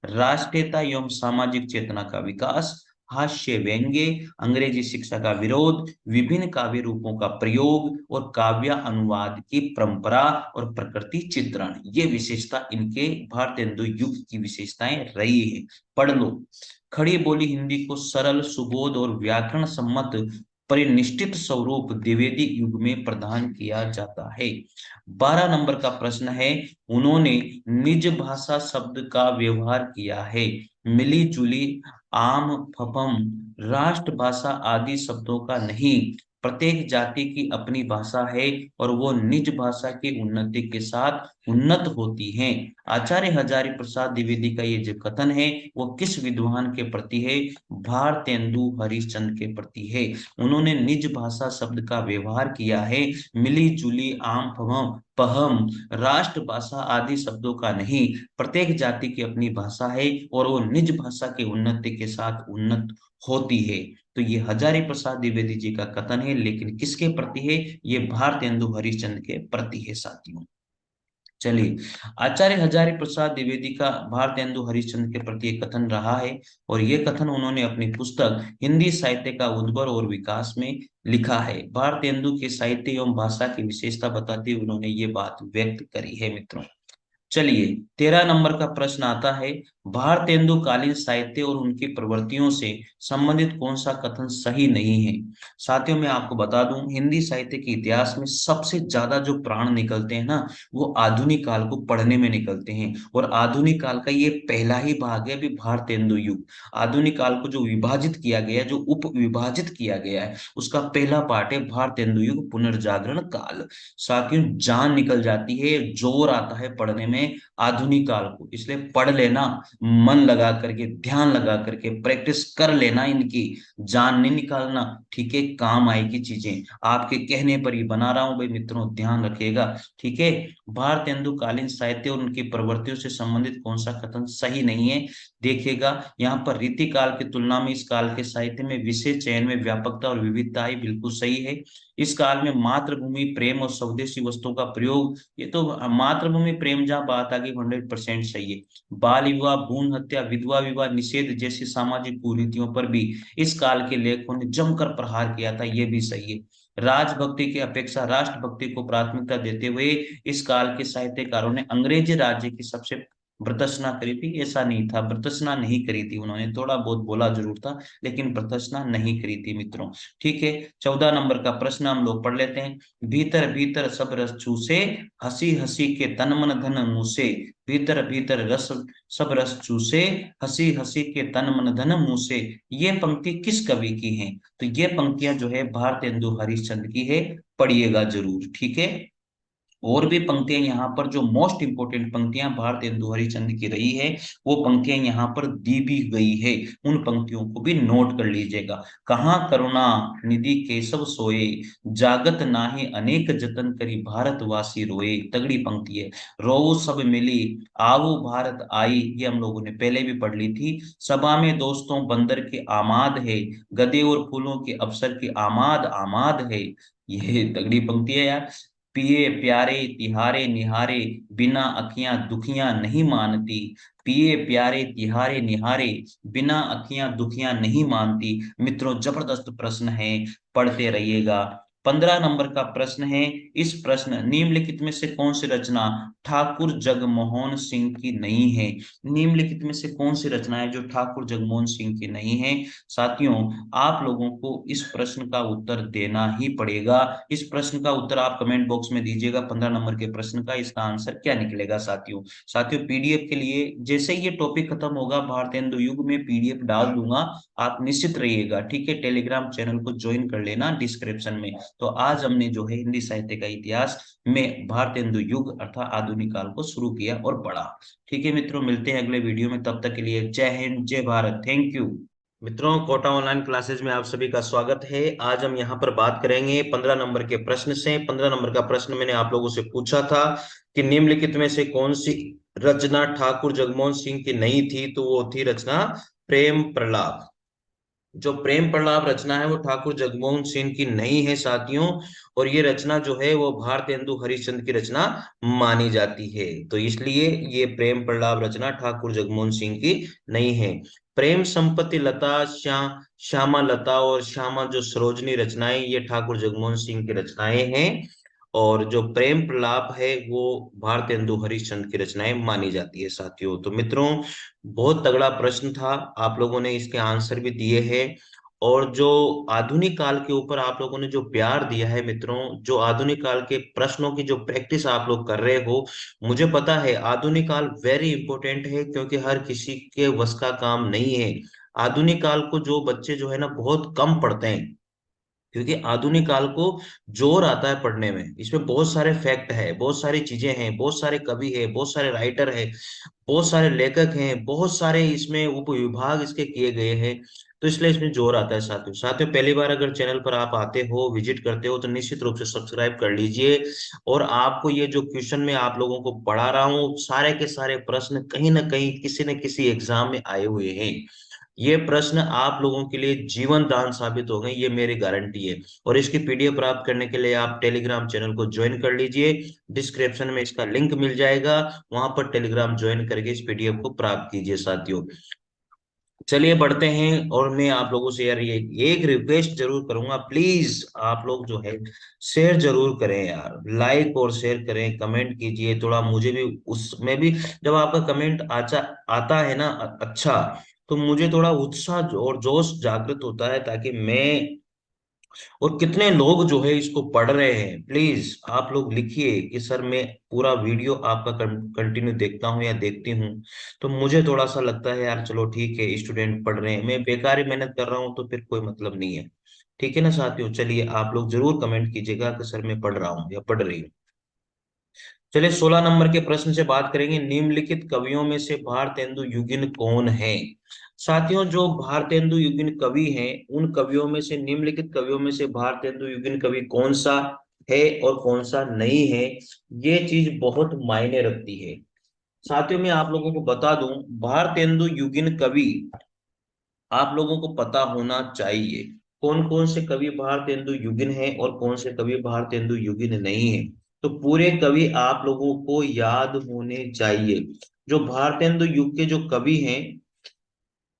राष्ट्रीयता एवं सामाजिक चेतना का विकास, हास्य व्यंग्य, अंग्रेजी शिक्षा का विरोध, विभिन्न काव्य रूपों का प्रयोग और काव्य अनुवाद की परंपरा और प्रकृति चित्रण, ये विशेषता इनके भारतेंदु युग की विशेषताएं रही है। पढ़ लो। खड़ी बोली हिंदी को सरल, सुबोध और व्याकरण सम्मत परिनिष्ठित स्वरूप द्विवेदी युग में प्रदान किया जाता है। 12 नंबर का प्रश्न है, उन्होंने निज भाषा शब्द का व्यवहार किया है। मिली जुली, आम, फफम, राष्ट्रभाषा आदि शब्दों का नहीं। प्रत्येक जाति की अपनी भाषा है और वो निज भाषा की उन्नति के साथ उन्नत होती है। आचार्य हजारी प्रसाद द्विवेदी का ये जो कथन है, वो किस विद्वान के प्रति है? भारतेंदु हरिश्चंद्र के प्रति है। उन्होंने निज भाषा शब्द का व्यवहार किया है, मिली जुली, आम, फहम, पहम, राष्ट्रभाषा आदि शब्दों का नहीं। प्रत्येक जाति की अपनी भाषा है और वो निज भाषा की उन्नति के साथ उन्नत होती है। तो ये हजारी प्रसाद द्विवेदी जी का कथन है, लेकिन किसके प्रति है? ये भारतेंदु हरिश्चंद्र के प्रति है साथियों। चलिए, आचार्य हजारी प्रसाद द्विवेदी का भारतेंदु हरिश्चंद्र के प्रति एक कथन रहा है, और ये कथन उन्होंने अपनी पुस्तक हिंदी साहित्य का उद्भव और विकास में लिखा है। भारतेंदु के साहित्य एवं भाषा की विशेषता बताते हुए उन्होंने ये बात व्यक्त करी है मित्रों। चलिए, 13 नंबर का प्रश्न आता है, भारतेंदुकालीन साहित्य और उनकी प्रवृत्तियों से संबंधित कौन सा कथन सही नहीं है। साथियों, मैं आपको बता दूं, हिंदी साहित्य के इतिहास में सबसे ज्यादा जो प्राण निकलते हैं ना, वो आधुनिक काल को पढ़ने में निकलते हैं। और आधुनिक काल का ये पहला ही भाग है अभी, भारतेंदु युग। आधुनिक काल को जो विभाजित किया गया, जो उप विभाजित किया गया है, उसका पहला पार्ट है भारतेंदु युग पुनर्जागरण काल। साथियों, जान निकल जाती है, जोर आता है पढ़ने में आधुनिक काल को, इसलिए पढ़ लेना, मन लगा करके, ध्यान लगा करके प्रैक्टिस कर लेना इनकी, जान नहीं निकालना। ठीक है, काम आएगी चीजें, आपके कहने पर ही बना रहा हूं भाई मित्रों, ध्यान रखिएगा। ठीक है, भारतेंदुकालीन साहित्य और उनकी प्रवृत्तियों से संबंधित कौन सा कथन सही नहीं है। देखिएगा, यहाँ पर रीति काल की तुलना में इस काल के साहित्य में विशेष चयन में व्यापकता और विविधता ही बिल्कुल सही है। इस काल में मातृभूमि प्रेम और स्वदेशी वस्तुओं का प्रयोग, ये तो मातृभूमि प्रेम जहां बात आ गई 100% सही है। बाल विवाह, भ्रूण हत्या, विधवा विवाह निषेध जैसी सामाजिक कुरीतियों पर भी इस काल के लेखकों ने जमकर प्रहार किया था, ये भी सही है। राजभक्ति की अपेक्षा राष्ट्रभक्ति को प्राथमिकता देते हुए इस काल के साहित्यकारों ने अंग्रेजी राज्य की सबसे भर्त्सना करी थी, ऐसा नहीं था, भर्त्सना नहीं करी थी उन्होंने, थोड़ा बहुत बोला जरूर था, लेकिन भर्त्सना नहीं करी थी मित्रों। ठीक है, 14 नंबर का प्रश्न हम लोग पढ़ लेते हैं। भीतर भीतर सब रस चूसे, हंसी हंसी के तन मन धन मूसे। भीतर भीतर रस सब रस चूसे, हंसी हंसी के तन मन धन मूसे। ये पंक्ति किस कवि की है? तो ये पंक्तियां जो है भारतेंदु हरिश्चंद्र की है, पढ़िएगा जरूर। ठीक है, और भी पंक्तियां यहाँ पर, जो मोस्ट इंपोर्टेंट पंक्तियां भारतेंदु हरिश्चंद्र की रही है, वो पंक्तियां यहाँ पर दी भी गई है, उन पंक्तियों को भी नोट कर लीजिएगा। कहाँ करुणा निधि केशव सोए, जागत नाहि अनेक जतन करी भारतवासी रोए। तगड़ी पंक्ति है। रोऊ सब मिली, आवो भारत आई, ये हम लोगों ने पहले भी पढ़ ली थी। सभा में दोस्तों बंदर के आमाद है, गदे और फूलों के अवसर के आमाद आमाद है। ये तगड़ी पंक्ति है यार। पिए प्यारे तिहारे निहारे, बिना अखियां दुखियां नहीं मानती। पिए प्यारे तिहारे निहारे, बिना अखियां दुखियां नहीं मानती। मित्रों, जबरदस्त प्रश्न है, पढ़ते रहिएगा। 15 नंबर का प्रश्न है। इस प्रश्न निम्नलिखित में से कौन सी रचना ठाकुर जगमोहन सिंह की नहीं है? निम्नलिखित में से कौन सी रचना है जो ठाकुर जगमोहन सिंह की नहीं है? साथियों, आप लोगों को इस प्रश्न का उत्तर देना ही पड़ेगा। इस प्रश्न का उत्तर आप कमेंट बॉक्स में दीजिएगा। 15 नंबर के प्रश्न का इसका आंसर क्या निकलेगा साथियों। साथियों, पीडीएफ के लिए जैसे ही ये टॉपिक खत्म होगा, भारतेंदु युग में पीडीएफ डाल दूंगा, आप निश्चित रहिएगा। ठीक है, टेलीग्राम चैनल को ज्वाइन कर लेना डिस्क्रिप्शन में। तो आज हमने जो है हिंदी साहित्य का इतिहास में भारतेंदु युग अर्थात आधुनिक काल को शुरू किया और पढ़ा। ठीक है मित्रों, मिलते हैं अगले वीडियो में, तब तक के लिए जय हिंद जय भारत, थैंक यू। मित्रों, कोटा ऑनलाइन क्लासेज में आप सभी का स्वागत है। आज हम यहाँ पर बात करेंगे 15 नंबर के प्रश्न से। 15 नंबर का प्रश्न मैंने आप लोगों से पूछा था कि निम्नलिखित में से कौन सी रचना ठाकुर जगमोहन सिंह की नहीं थी, तो वो थी रचना प्रेम प्रलाप। जो प्रेम प्रलाप रचना है वो ठाकुर जगमोहन सिंह की नहीं है साथियों, और ये रचना जो है वो भारतेंदु हरिश्चंद्र की रचना मानी जाती है। तो इसलिए ये प्रेम प्रलाप रचना ठाकुर जगमोहन सिंह की नहीं है। प्रेम संपत्ति लता, श्यामा लता और श्यामा जो सरोजनी रचनाएं, ये ठाकुर जगमोहन सिंह की रचनाएं हैं। और जो प्रेम प्रलाप है वो भारतेंदु हरिश्चंद्र की रचनाएं मानी जाती है साथियों। तो मित्रों, बहुत तगड़ा प्रश्न था, आप लोगों ने इसके आंसर भी दिए हैं। और जो आधुनिक काल के ऊपर आप लोगों ने जो प्यार दिया है मित्रों, जो आधुनिक काल के प्रश्नों की जो प्रैक्टिस आप लोग कर रहे हो, मुझे पता है आधुनिक काल वेरी इंपॉर्टेंट है, क्योंकि हर किसी के वश का काम नहीं है। आधुनिक काल को जो बच्चे जो है ना बहुत कम पढ़ते हैं, क्योंकि आधुनिक काल को जोर आता है पढ़ने में। इसमें बहुत सारे फैक्ट है, बहुत सारी चीजें हैं, बहुत सारे कवि है, बहुत सारे राइटर है, बहुत सारे लेखक हैं, बहुत सारे इसमें उपविभाग इसके किए गए हैं। तो इसलिए इसमें जोर आता है साथियों। साथियों, पहली बार अगर चैनल पर आप आते हो, विजिट करते हो, तो निश्चित रूप से सब्सक्राइब कर लीजिए। और आपको ये जो क्वेश्चन में आप लोगों को पढ़ा रहा हूँ, सारे के सारे प्रश्न कहीं ना कहीं किसी न किसी एग्जाम में आए हुए हैं। ये प्रश्न आप लोगों के लिए जीवन दान साबित हो गए, ये मेरी गारंटी है। और इसकी पीडीएफ प्राप्त करने के लिए आप टेलीग्राम चैनल को ज्वाइन कर लीजिए, डिस्क्रिप्शन में इसका लिंक मिल जाएगा, वहां पर टेलीग्राम ज्वाइन करके इस पीडीएफ को प्राप्त कीजिए साथियों। चलिए बढ़ते हैं। और मैं आप लोगों से यार ये एक रिक्वेस्ट जरूर करूंगा, प्लीज आप लोग जो है शेयर जरूर करें यार, लाइक और शेयर करें, कमेंट कीजिए थोड़ा, मुझे भी उसमें भी जब आपका कमेंट आता आता है ना अच्छा, तो मुझे थोड़ा उत्साह और जोश जागृत होता है, ताकि मैं और कितने लोग जो है इसको पढ़ रहे हैं। प्लीज आप लोग लिखिए कि सर मैं पूरा वीडियो आपका कंटिन्यू देखता हूँ या देखती हूँ, तो मुझे थोड़ा सा लगता है यार चलो ठीक है, स्टूडेंट पढ़ रहे हैं, मैं बेकार ही मेहनत कर रहा हूँ तो फिर कोई मतलब नहीं है। ठीक है ना साथियों, चलिए आप लोग जरूर कमेंट कीजिएगा कि सर मैं पढ़ रहा हूँ या पढ़ रही हूँ। चलिए 16 नंबर के प्रश्न से बात करेंगे। निम्नलिखित कवियों में से भारतेंदु युगिन कौन है? साथियों, जो भारतेंदु युगिन कवि हैं, उन कवियों में से, निम्नलिखित कवियों में से भारतेंदु युगिन कवि कौन सा है और कौन सा नहीं है, ये चीज बहुत मायने रखती है। साथियों, मैं आप लोगों को बता दूं, भारतेंदु युगिन कवि आप लोगों को पता होना चाहिए कौन कौन से कवि भारतेंदु युगिन है और कौन से कवि भारतेंदु युगिन नहीं है। तो पूरे कवि आप लोगों को याद होने चाहिए। जो भारतेंदु युग के जो कवि हैं,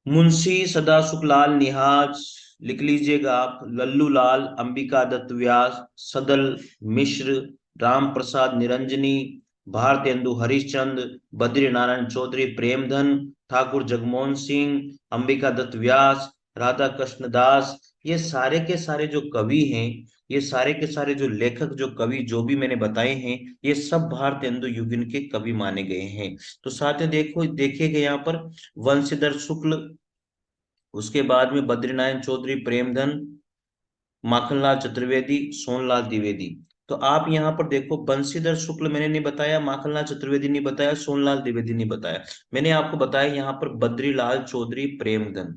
मुंशी सदासुखलाल निहाज, लिख लीजिएगा आप, लल्लू लाल, अंबिका दत्त व्यास, सदल मिश्र, राम प्रसाद निरंजनी, भारतेंदु हरिश्चंद्र, बद्री नारायण चौधरी प्रेमधन, ठाकुर जगमोहन सिंह, अंबिका दत्त व्यास, राधा कृष्ण दास, ये सारे के सारे जो कवि हैं, ये सारे के सारे जो लेखक, जो कवि जो भी मैंने बताए हैं, ये सब भारतेंदु युगिन के कवि माने गए हैं। तो साथ में देखो, देखिएगा यहाँ पर वंशीधर शुक्ल, उसके बाद में बद्रीनारायण चौधरी प्रेमधन, माखनलाल चतुर्वेदी, सोनलाल द्विवेदी। तो आप यहाँ पर देखो, बंशीधर शुक्ल मैंने नहीं बताया, माखनलाल चतुर्वेदी नहीं बताया, सोनलाल द्विवेदी नहीं बताया, मैंने आपको बताया यहाँ पर बद्रीलाल चौधरी प्रेमधन।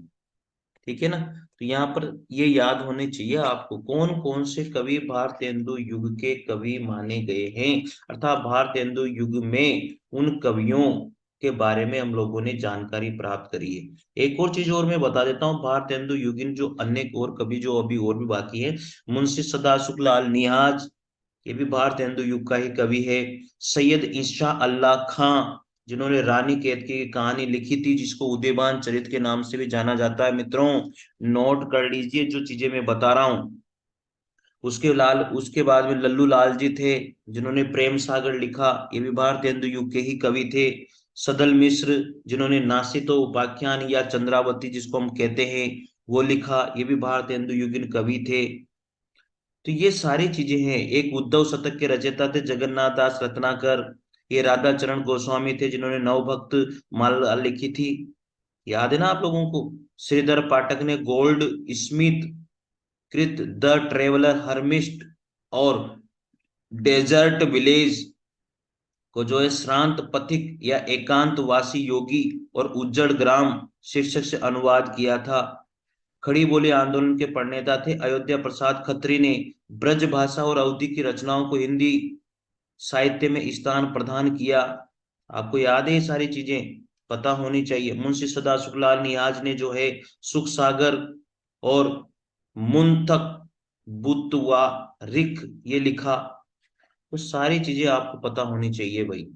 ठीक है ना? तो यहाँ पर ये याद होने चाहिए आपको कौन कौन से कवि भारतेंदु युग के कवि माने गए हैं, अर्थात भारतेंदु युग में उन कवियों के बारे में हम लोगों ने जानकारी प्राप्त करी है। एक और चीज और मैं बता देता हूँ, भारतेंदु युगिन जो अन्य और कवि जो अभी और भी बाकी है, मुंशी सदासुख लाल निहाज, ये भी भारतेंदु युग का ही कवि है। सैयद इंशा अल्लाह खां, जिन्होंने रानी केतकी की कहानी लिखी थी, जिसको उदयबान चरित के नाम से भी जाना जाता है। मित्रों, नोट कर लीजिए जो चीजें मैं बता रहा हूं। उसके बाद में लल्लू लाल जी थे, जिन्होंने प्रेम सागर लिखा, ये भी भारतेंदु युग के ही कवि थे। सदल मिश्र, जिन्होंने नासितो उपाख्यान या चंद्रावती जिसको हम कहते हैं वो लिखा, ये भी भारतेंदु युगिन कवि थे। तो ये सारी चीजें हैं। एक उद्धव शतक के रचयिता थे जगन्नाथ दास रत्नाकर, ये राधा चरण गोस्वामी थे जिन्होंने नवभक्त माला लिखी थी, याद है ना आप लोगों को? श्रीधर पाठक ने गोल्ड स्मिथ कृत द ट्रेवलर हर्मिस्ट और डेजर्ट विलेज को जो है श्रांत पथिक या एकांतवासी योगी और उज्जड़ ग्राम शीर्षक से अनुवाद किया था। खड़ी बोली आंदोलन के प्रणेता थे अयोध्या प्रसाद खत्री ने ब्रज भाषा और अवधि की रचनाओं को हिंदी साहित्य में स्थान प्रदान किया। आपको याद है ये सारी चीजें, पता होनी चाहिए। मुंशी सदासुखलाल निहाज ने जो है सुख सागर और मुंतक बुतवा रिक ये लिखा। तो सारी चीजें आपको पता होनी चाहिए भाई।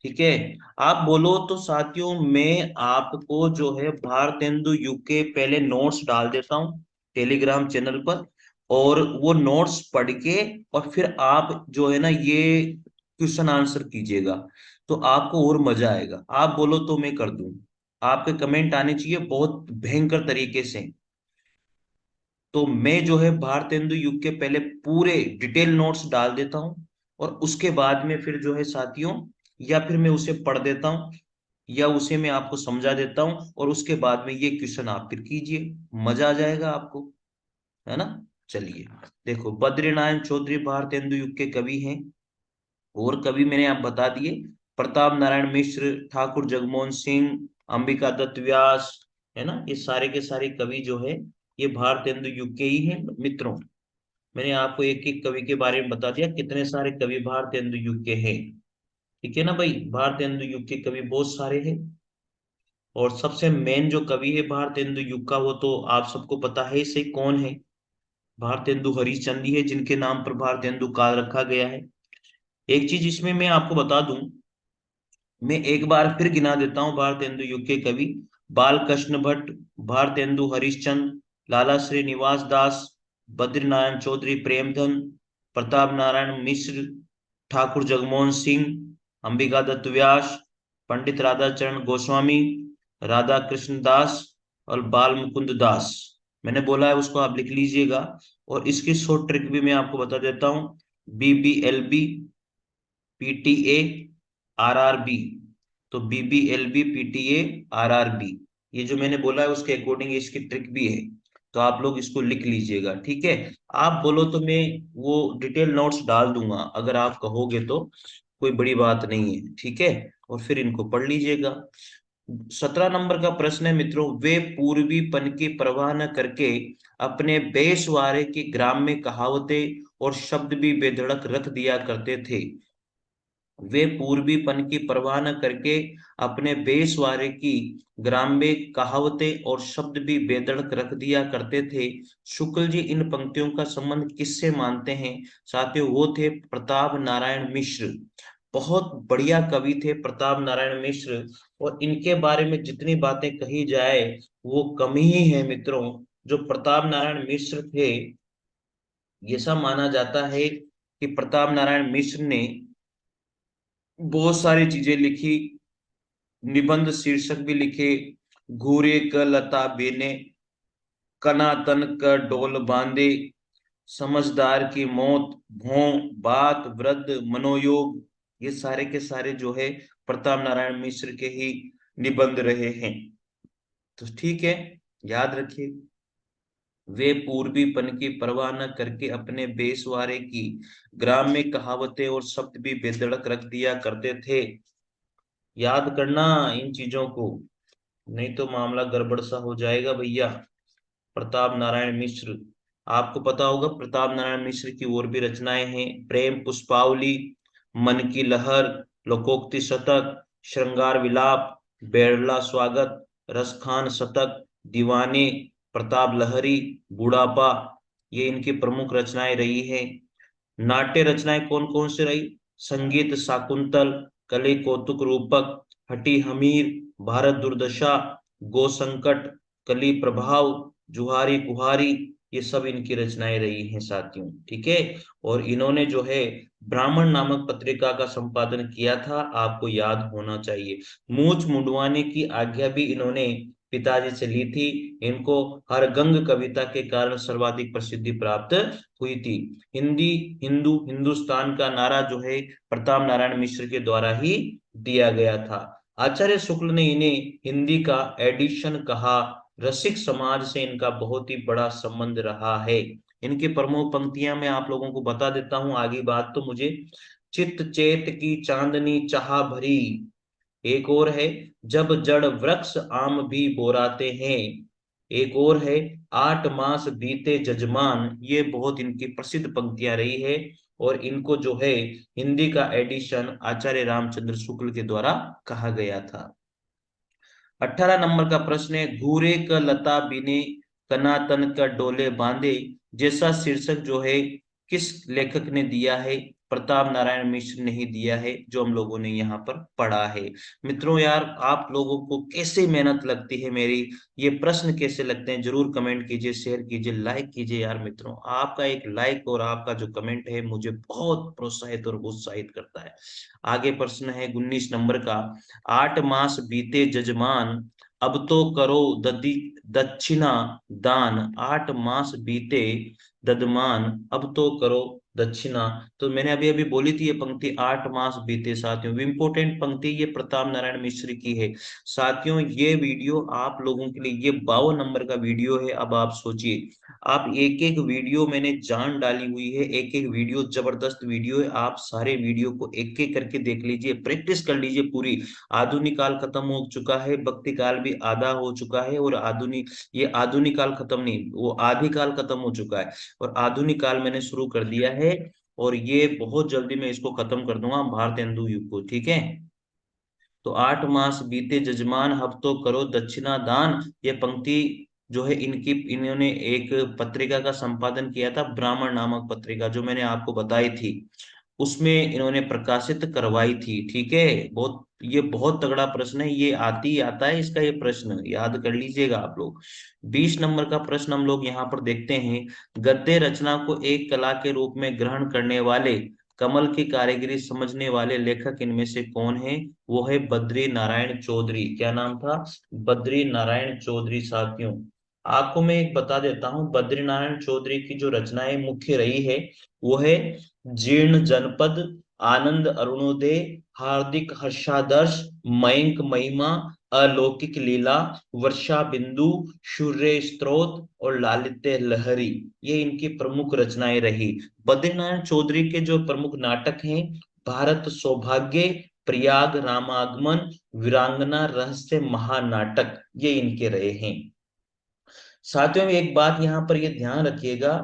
ठीक है? आप बोलो तो साथियों, मैं आपको जो है भारतेंदु युग के पहले नोट्स डाल देता हूँ टेलीग्राम चैनल पर, और वो नोट्स पढ़ के और फिर आप जो है ना ये क्वेश्चन आंसर कीजिएगा, तो आपको और मजा आएगा। आप बोलो तो मैं कर दूं। आपके कमेंट आने चाहिए बहुत भयंकर तरीके से। तो मैं जो है भारतेंदु युग के पहले पूरे डिटेल नोट्स डाल देता हूँ, और उसके बाद में फिर जो है साथियों, या फिर मैं उसे पढ़ देता हूँ, या उसे मैं आपको समझा देता हूँ, और उसके बाद में ये क्वेश्चन आप फिर कीजिए, मजा आ जाएगा आपको, है ना? चलिए देखो, बद्रीनारायण चौधरी भारतेंदु युग के कवि हैं, और कवि मैंने आप बता दिए, प्रताप नारायण मिश्र, ठाकुर जगमोहन सिंह, अंबिका दत्त व्यास, है ना? ये सारे के सारे कवि जो है ये भारतेंदु युग के ही हैं मित्रों। मैंने आपको एक एक कवि के बारे में बता दिया, कितने सारे कवि भारतेंदु युग के हैं। ठीक है ना भाई? भारतेंदु युग के कवि बहुत सारे हैं, और सबसे मेन जो कवि है भारतेंदु युग का, वो तो आप सबको पता है सही कौन है। भारतेंदु हरिश्चंद्र ही है, जिनके नाम पर भारतेंदु काल रखा गया है। एक चीज इसमें मैं आपको बता दूं, मैं एक बार फिर गिना देता हूं भारतेंदु युग के कवि। बालकृष्ण भट्ट, भारतेंदु हरिश्चंद्र, लाला श्रीनिवास दास, बद्रीनारायण चौधरी प्रेमधन, प्रताप नारायण मिश्र, ठाकुर जगमोहन सिंह, अंबिका दत्त व्यास, पंडित राधाचरण गोस्वामी, राधा कृष्ण दास और बाल मुकुंद दास। मैंने बोला है उसको आप लिख लीजिएगा। और इसकी शॉर्ट ट्रिक भी मैं आपको बता देता हूँ। BBLB, PTA, RRB। तो BBLB, PTA, RRB, ये जो मैंने बोला है उसके अकॉर्डिंग इसकी ट्रिक भी है। तो आप लोग इसको लिख लीजिएगा, ठीक है। आप बोलो तो मैं वो डिटेल नोट्स डाल दूंगा, अगर आप कहोगे तो कोई बड़ी बात नहीं है, ठीक है। और फिर इनको पढ़ लीजिएगा। 17 नंबर का प्रश्न है मित्रों, वे पूर्वीपन की परवाह न करके अपने बेसवारे की ग्राम्य कहावतें और शब्द भी बेधड़क रख दिया करते थे। वे पूर्वीपन की परवाह न करके अपने बेसवारे की ग्राम्य कहावतें और शब्द भी बेधड़क रख दिया करते थे। शुक्ल जी इन पंक्तियों का संबंध किससे मानते हैं? साथियों, वो थे प्रताप नारायण मिश्र। बहुत बढ़िया कवि थे प्रताप नारायण मिश्र। और इनके बारे में जितनी बातें कही जाए वो कम ही है मित्रों। जो प्रताप नारायण मिश्र थे, ऐसा माना जाता है कि प्रताप नारायण मिश्र ने बहुत सारी चीजें लिखी, निबंध शीर्षक भी लिखे। घूरे क लता बेने, कना तन क डोल बांधे, समझदार की मौत, भों, बात, वृद्ध, मनोयोग, ये सारे के सारे जो है प्रताप नारायण मिश्र के ही निबंध रहे हैं। तो ठीक है, याद रखिए। वे पूर्वीपन की परवाह न करके अपने बेसवारे की ग्राम्य कहावतें और शब्द भी बेधड़क रख दिया करते थे। याद करना इन चीजों को, नहीं तो मामला गड़बड़ सा हो जाएगा भैया। प्रताप नारायण मिश्र, आपको पता होगा प्रताप नारायण मिश्र की और भी रचनाएं हैं। प्रेम पुष्पावली, मन की लहर, लोकोक्ति शतक, श्रृंगार विलाप, बेरला स्वागत, रसखान शतक, दीवाने, प्रताप लहरी, बुढ़ापा, ये इनकी प्रमुख रचनाएं रही हैं। नाट्य रचनाएं कौन कौन से रही? संगीत शाकुंतल, कलि कौतुक रूपक, हठी हमीर, भारत दुर्दशा, गो संकट, कली प्रभाव, जुहारी कुहारी, ये सब इनकी रचनाएं रही हैं साथियों, ठीक है। और इन्होंने जो है ब्राह्मण नामक पत्रिका का संपादन किया था, आपको याद होना चाहिए। मूछ मुंडवाने की आज्ञा भी इन्होंने पिताजी से ली थी। इनको हरगंग कविता के कारण सर्वाधिक प्रसिद्धि प्राप्त हुई थी। हिंदी, हिंदू, हिंदुस्तान का नारा जो है प्रताप नारायण मिश्र के द्वारा ही दिया गया था। आचार्य शुक्ल ने इन्हें हिंदी का एडिशन कहा। रसिक समाज से इनका बहुत ही बड़ा संबंध रहा है। इनकी प्रमुख पंक्तियां मैं आप लोगों को बता देता हूं, आगे बात तो मुझे। चित चेत की चांदनी चाह भरी, एक और है जब जड़ वृक्ष आम भी बोराते हैं, एक और है 8 मास बीते जजमान। ये बहुत इनकी प्रसिद्ध पंक्तियां रही है। और इनको जो है हिंदी का एडिशन आचार्य रामचंद्र शुक्ल के द्वारा कहा गया था। 18 नंबर का प्रश्न है, घूरे क लता बिने, कनातन का डोले बांधे, जैसा शीर्षक जो है किस लेखक ने दिया है? प्रताप नारायण मिश्र ने ही दिया है, जो हम लोगों ने यहाँ पर पढ़ा है। मित्रों यार, आप लोगों को कैसे मेहनत लगती है मेरी, ये प्रश्न कैसे लगते हैं, जरूर कमेंट कीजिए, शेयर कीजिए, लाइक कीजिए यार। मित्रों, आपका एक लाइक और आपका जो कमेंट है मुझे बहुत प्रोत्साहित और उत्साहित करता है। आगे प्रश्न है 19 नंबर का, 8 मास बीते जजमान, अब तो करो ददी दक्षिणा दान। 8 मास बीते ददमान, अब तो करो दक्षिणा। तो मैंने अभी अभी बोली थी ये पंक्ति, 8 मास बीते। साथियों, इंपोर्टेंट पंक्ति ये प्रताप नारायण मिश्र की है। साथियों, ये वीडियो आप लोगों के लिए, ये 52 नंबर का वीडियो है। अब आप सोचिए, आप एक एक वीडियो मैंने जान डाली हुई है, एक एक वीडियो जबरदस्त वीडियो है। आप सारे वीडियो को एक एक करके देख लीजिए, प्रैक्टिस कर लीजिए पूरी। आधुनिक काल खत्म हो चुका है, भक्ति काल भी आधा हो चुका है, और आधुनिक, ये आधुनिक काल खत्म नहीं, वो आदि काल खत्म हो चुका है, और आधुनिक काल मैंने शुरू कर दिया है। और ये बहुत जल्दी मैं इसको खत्म कर दूंगा, भारतेंदु युग को, ठीक है। तो 8 मास बीते जजमान, अब तो करो दक्षिणा दान, ये पंक्ति जो है इनकी, इन्होंने एक पत्रिका का संपादन किया था, ब्राह्मण नामक पत्रिका, जो मैंने आपको बताई थी। उसमें इन्होंने प्रकाशित करवाई थी। ठीक है, बहुत ये बहुत तगड़ा प्रश्न है, ये आती ही आता है इसका, ये प्रश्न याद कर लीजिएगा आप लोग। 20 नंबर का प्रश्न हम लोग यहाँ पर देखते हैं। गद्य रचना को एक कला के रूप में ग्रहण करने वाले, कमल की कारीगरी समझने वाले लेखक इनमें से कौन है? वो है बद्री नारायण चौधरी। क्या नाम था? बद्री नारायण चौधरी साथियों। आपको मैं एक बता देता हूँ, बद्री नारायण चौधरी की जो रचनाएं मुख्य रही है वो है जीर्ण जनपद, आनंद अरुणोदय, हार्दिक हर्षादर्श, मयंक महिमा, अलौकिक लीला, वर्षा बिंदु, सूर्य स्त्रोत और लालित्य लहरी। ये इनकी प्रमुख रचनाएं रही। बद्रीनारायण चौधरी के जो प्रमुख नाटक हैं, भारत सौभाग्य, प्रयाग रामागमन, वीरांगना रहस्य महानाटक, ये इनके रहे हैं। साथियों में एक बात यहाँ पर ये ध्यान रखिएगा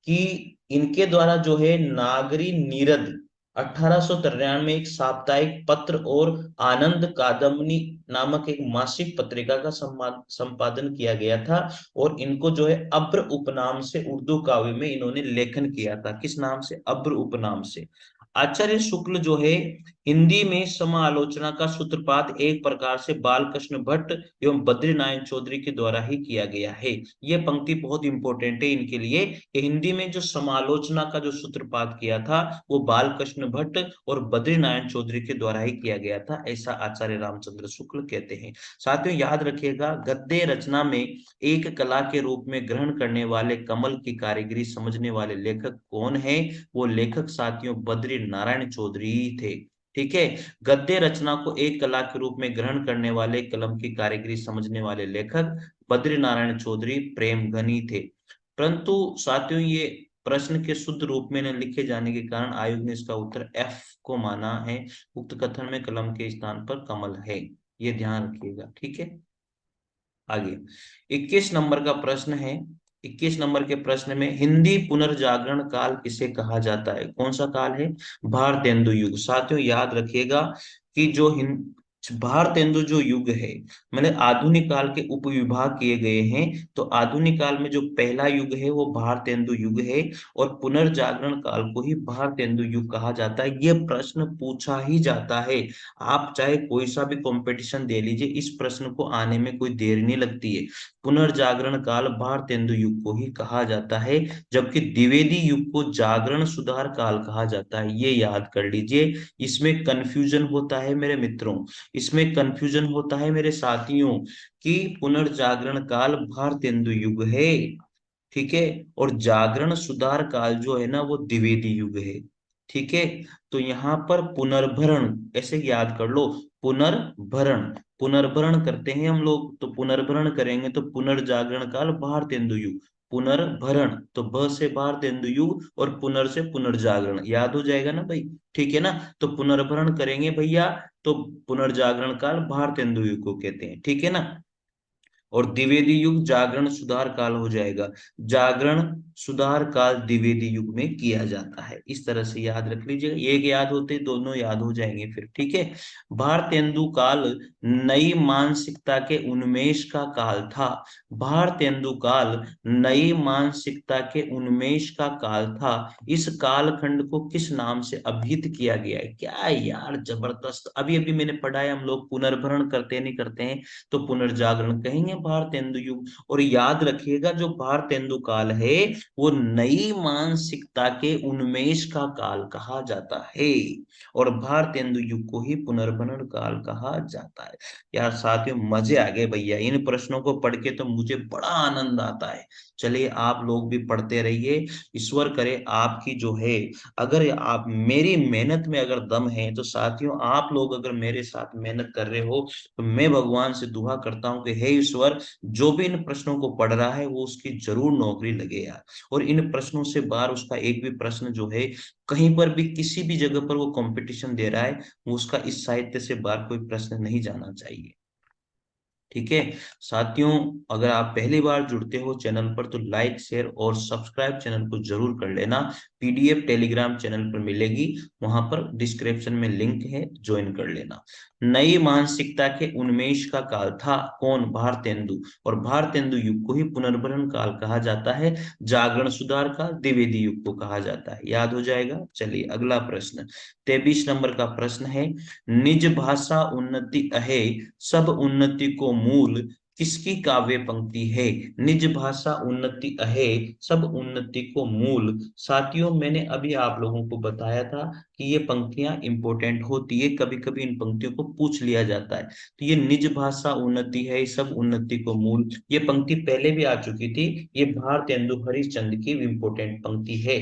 कि इनके द्वारा जो है नागरी नीरद 1893 एक साप्ताहिक पत्र और आनंद कादम्बनी नामक एक मासिक पत्रिका का संपादन किया गया था। और इनको जो है अब्र उपनाम से उर्दू काव्य में इन्होंने लेखन किया था। किस नाम से? अब्र उपनाम से। आचार्य शुक्ल जो है हिंदी में समालोचना का सूत्रपात एक प्रकार से बालकृष्ण भट्ट एवं बद्रीनारायण चौधरी के द्वारा ही किया गया है। ये पंक्ति बहुत इंपॉर्टेंट है इनके लिए कि हिंदी में जो समालोचना का जो सूत्रपात किया था वो बालकृष्ण भट्ट और बद्रीनारायण चौधरी के द्वारा ही किया गया था, ऐसा आचार्य रामचंद्र शुक्ल कहते हैं। साथियों याद रखिएगा, गद्य रचना में एक कला के रूप में ग्रहण करने वाले, कमल की कारीगरी समझने वाले लेखक कौन है? वो लेखक साथियों बद्री नारायण चौधरी ही थे। ठीक है, गद्य रचना को एक कला के रूप में ग्रहण करने वाले, कलम की कारीगरी समझने वाले लेखक बद्री नारायण चौधरी प्रेम घनी थे। परंतु साथियों ये प्रश्न के शुद्ध रूप में न लिखे जाने के कारण आयोग ने इसका उत्तर एफ को माना है। उक्त कथन में कलम के स्थान पर कमल है, ये ध्यान रखिएगा। ठीक है, आगे 21 नंबर का प्रश्न है। 21 नंबर के प्रश्न में हिंदी पुनर्जागरण काल किसे कहा जाता है? कौन सा काल है? भारतेंदु युग। साथियों याद रखिएगा कि जो भारतेंदु जो युग है, मतलब आधुनिक काल के उपविभाग किए गए हैं, तो आधुनिक काल में जो पहला युग है वो भारतेंदु युग है और पुनर्जागरण काल को ही भारतेंदु युग कहा जाता है। यह प्रश्न पूछा ही जाता है। आप चाहे कोई सा भी कंपटीशन दे लीजिए, इस प्रश्न को आने में कोई देर नहीं लगती है। पुनर्जागरण काल भारतेंदु युग को ही कहा जाता है, जबकि द्विवेदी युग को जागरण सुधार काल कहा जाता है। ये याद कर लीजिए। इसमें कंफ्यूजन होता है मेरे मित्रों, इसमें कंफ्यूजन होता है मेरे साथियों कि पुनर्जागरण काल भारतेंदु युग है, ठीक है, और जागरण सुधार काल जो है ना वो द्विवेदी युग है। ठीक है, तो यहाँ पर पुनर्भरण ऐसे याद कर लो, पुनर्भरण, पुनर्भरण करते हैं हम लोग, तो पुनर्भरण करेंगे तो पुनर्जागरण काल भारतेंदु युग, पुनर्भरण तो भ से भारतेंदु युग और पुनर से पुनर्जागरण, याद हो जाएगा ना भाई। ठीक है ना, तो पुनर्भरण करेंगे भैया तो पुनर्जागरण काल भारतेंदु युग को कहते हैं। ठीक है ना, और द्विवेदी युग जागरण सुधार काल हो जाएगा। जागरण सुधार काल द्विवेदी युग में किया जाता है। इस तरह से याद रख लीजिएगा, एक याद होते दोनों याद हो जाएंगे फिर। ठीक है, भारतेंदु काल नई मानसिकता के उन्मेष का काल था। भारतेंदु काल नई मानसिकता के उन्मेष का काल था। इस कालखंड को किस नाम से अभिहित किया गया है? क्या है यार, जबरदस्त। अभी अभी मैंने पढ़ा है, हम लोग पुनर्भरण करते नहीं करते हैं तो पुनर्जागरण कहेंगे भारतेंदु युग। और याद रखिएगा जो भारतेंदु काल है वो नई मानसिकता के उन्मेष का काल कहा जाता है और भारतेंदु युग को ही पुनर्भरण काल कहा जाता है। यार साथियों मजे आ गए भैया, इन प्रश्नों को पढ़ के तो मुझे बड़ा आनंद आता है। चलिए आप लोग भी पढ़ते रहिए, ईश्वर करे आपकी जो है, अगर आप मेरी मेहनत में अगर दम है तो साथियों आप लोग अगर मेरे साथ मेहनत कर रहे हो तो मैं भगवान से दुआ करता हूँ कि हे ईश्वर, जो भी इन प्रश्नों को पढ़ रहा है वो उसकी जरूर नौकरी लगे यार। और इन प्रश्नों से बाहर उसका एक भी प्रश्न जो है, कहीं पर भी किसी भी जगह पर वो कंपटीशन दे रहा है, वो उसका इस साहित्य से बाहर कोई प्रश्न नहीं जाना चाहिए। ठीक है साथियों, अगर आप पहली बार जुड़ते हो चैनल पर तो लाइक शेयर और सब्सक्राइब चैनल को जरूर कर लेना। पीडीएफ टेलीग्राम चैनल पर मिलेगी, वहां पर डिस्क्रिप्शन में लिंक है, ज्वाइन कर लेना। नई मानसिकता के उन्मेष का काल था कौन? भारतेंदु। और भारतेंदु युग को ही पुनर्भरण काल कहा जाता है, जागरण सुधार काल द्विवेदी युग को कहा जाता है। याद हो जाएगा। चलिए अगला प्रश्न, 23 नंबर का प्रश्न है, निज भाषा उन्नति अहे सब उन्नति को मूल किसकी काव्य पंक्ति है? निज भाषा उन्नति अहे सब उन्नति को मूल। साथियों मैंने अभी आप लोगों को बताया था कि ये पंक्तियां इंपॉर्टेंट होती है, कभी कभी इन पंक्तियों को पूछ लिया जाता है। तो ये निज भाषा उन्नति है सब उन्नति को मूल, ये पंक्ति पहले भी आ चुकी थी, ये भारतेंदु हरिश्चंद्र की इंपॉर्टेंट पंक्ति है।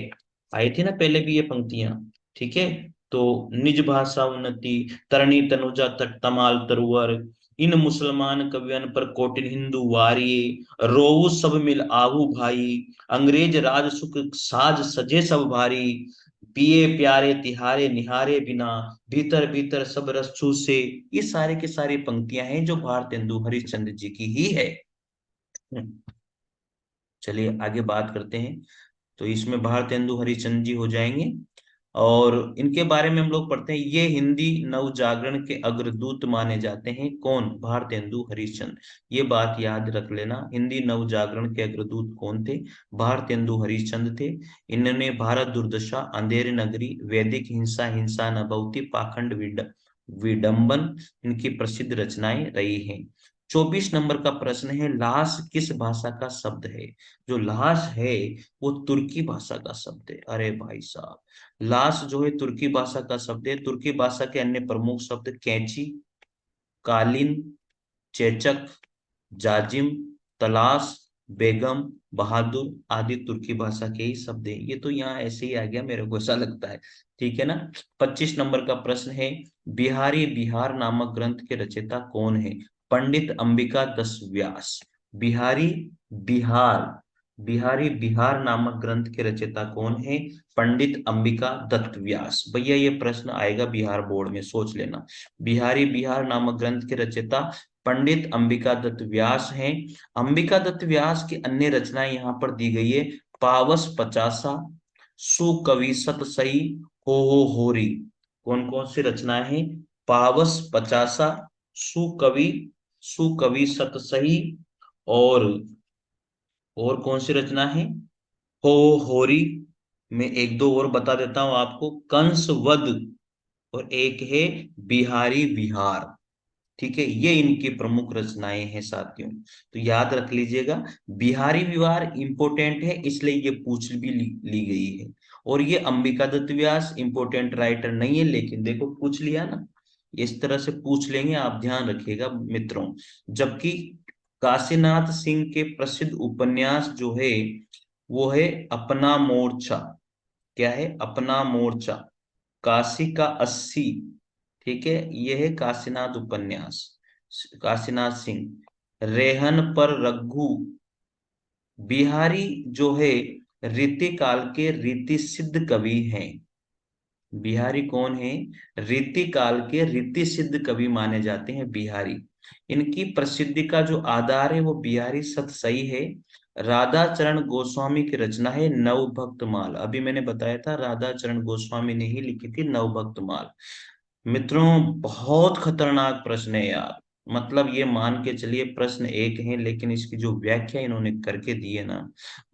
आई थी ना पहले भी ये पंक्तियां। ठीक है, तो निज भाषा उन्नति, तरणी तनुजा तट तमाल तरुवर, इन मुसलमान कवियन पर कोटिन हिंदू वारिये, रोऊ सब मिल आहू भाई, अंग्रेज राज सुख साज सजे सब भारी, पिए प्यारे तिहारे निहारे बिना, भीतर भीतर सब रस चूसे। ये सारे के सारी पंक्तियां हैं जो भारतेंदु हरिश्चंद्र जी की ही है। चलिए आगे बात करते हैं। तो इसमें भारतेंदु हरिश्चंद्र जी हो जाएंगे, और इनके बारे में हम लोग पढ़ते हैं, ये हिंदी नव जागरण के अग्रदूत माने जाते हैं। कौन? भारतेंदु हरिश्चंद्र। ये बात याद रख लेना, हिंदी नव जागरण के अग्रदूत कौन थे? भारतेंदु हरिश्चंद्र थे। इन्होंने भारत दुर्दशा, अंधेरी नगरी, वैदिक हिंसा, हिंसा न बहुती, पाखंड विडंबन इनकी प्रसिद्ध रचनाएं रही हैं। 24 नंबर का प्रश्न है, लाश किस भाषा का शब्द है? जो लाश है वो तुर्की भाषा का शब्द है। अरे भाई साहब, लाश जो है तुर्की भाषा का शब्द है। तुर्की भाषा के अन्य प्रमुख शब्द कैंची, कालीन, चेचक, जाजिम, तलाश, बेगम, बहादुर आदि तुर्की भाषा के ही शब्द हैं। ये तो यहाँ ऐसे ही आ गया, मेरे को ऐसा लगता है। ठीक है ना। 25 नंबर का प्रश्न है, बिहारी बिहार नामक ग्रंथ के रचयिता कौन है? पंडित अंबिका दास व्यास। बिहारी बिहार, बिहारी बिहार नामक ग्रंथ के रचयिता कौन है? पंडित अंबिका दत्त व्यास। भैया ये प्रश्न आएगा बिहार बोर्ड में, सोच लेना। बिहारी बिहार नामक ग्रंथ के रचयिता पंडित अंबिका दत्त व्यास हैं। अंबिका दत्त व्यास की अन्य रचनाएं यहाँ पर दी गई है, पावस पचासा, सुकवि सत सही, हो होरी। कौन कौन सी रचनाएं हैं? पावस पचासा, सुकवि, सुकवि सत सही, और कौन सी रचना है? हो होरी। मैं एक दो और बता देता हूं आपको, कंस वध, और एक है बिहारी विहार। ठीक है, ये इनकी प्रमुख रचनाएं हैं साथियों, तो याद रख लीजिएगा। बिहारी विहार इंपोर्टेंट है, इसलिए ये पूछ भी ली गई है। और ये अंबिका दत्त व्यास इंपोर्टेंट राइटर नहीं है, लेकिन देखो पूछ लिया ना, इस तरह से पूछ लेंगे, आप ध्यान रखिएगा मित्रों। जबकि काशीनाथ सिंह के प्रसिद्ध उपन्यास जो है वो है अपना मोर्चा। क्या है? अपना मोर्चा, काशी का 80। ठीक है, ये है काशीनाथ उपन्यास, काशीनाथ सिंह। रेहन पर रघु। बिहारी जो है रीति काल के रीति सिद्ध कवि हैं। बिहारी कौन है? रीति काल के रीति सिद्ध कवि माने जाते हैं बिहारी। इनकी प्रसिद्धि का जो आधार है वो बिहारी सत सही है। राधा चरण गोस्वामी की रचना है नवभक्त माल। अभी मैंने बताया था राधा चरण गोस्वामी ने ही लिखी थी नवभक्त माल। मित्रों बहुत खतरनाक प्रश्न है यार, मतलब ये मान के चलिए प्रश्न एक है, लेकिन इसकी जो व्याख्या इन्होंने करके दी है ना,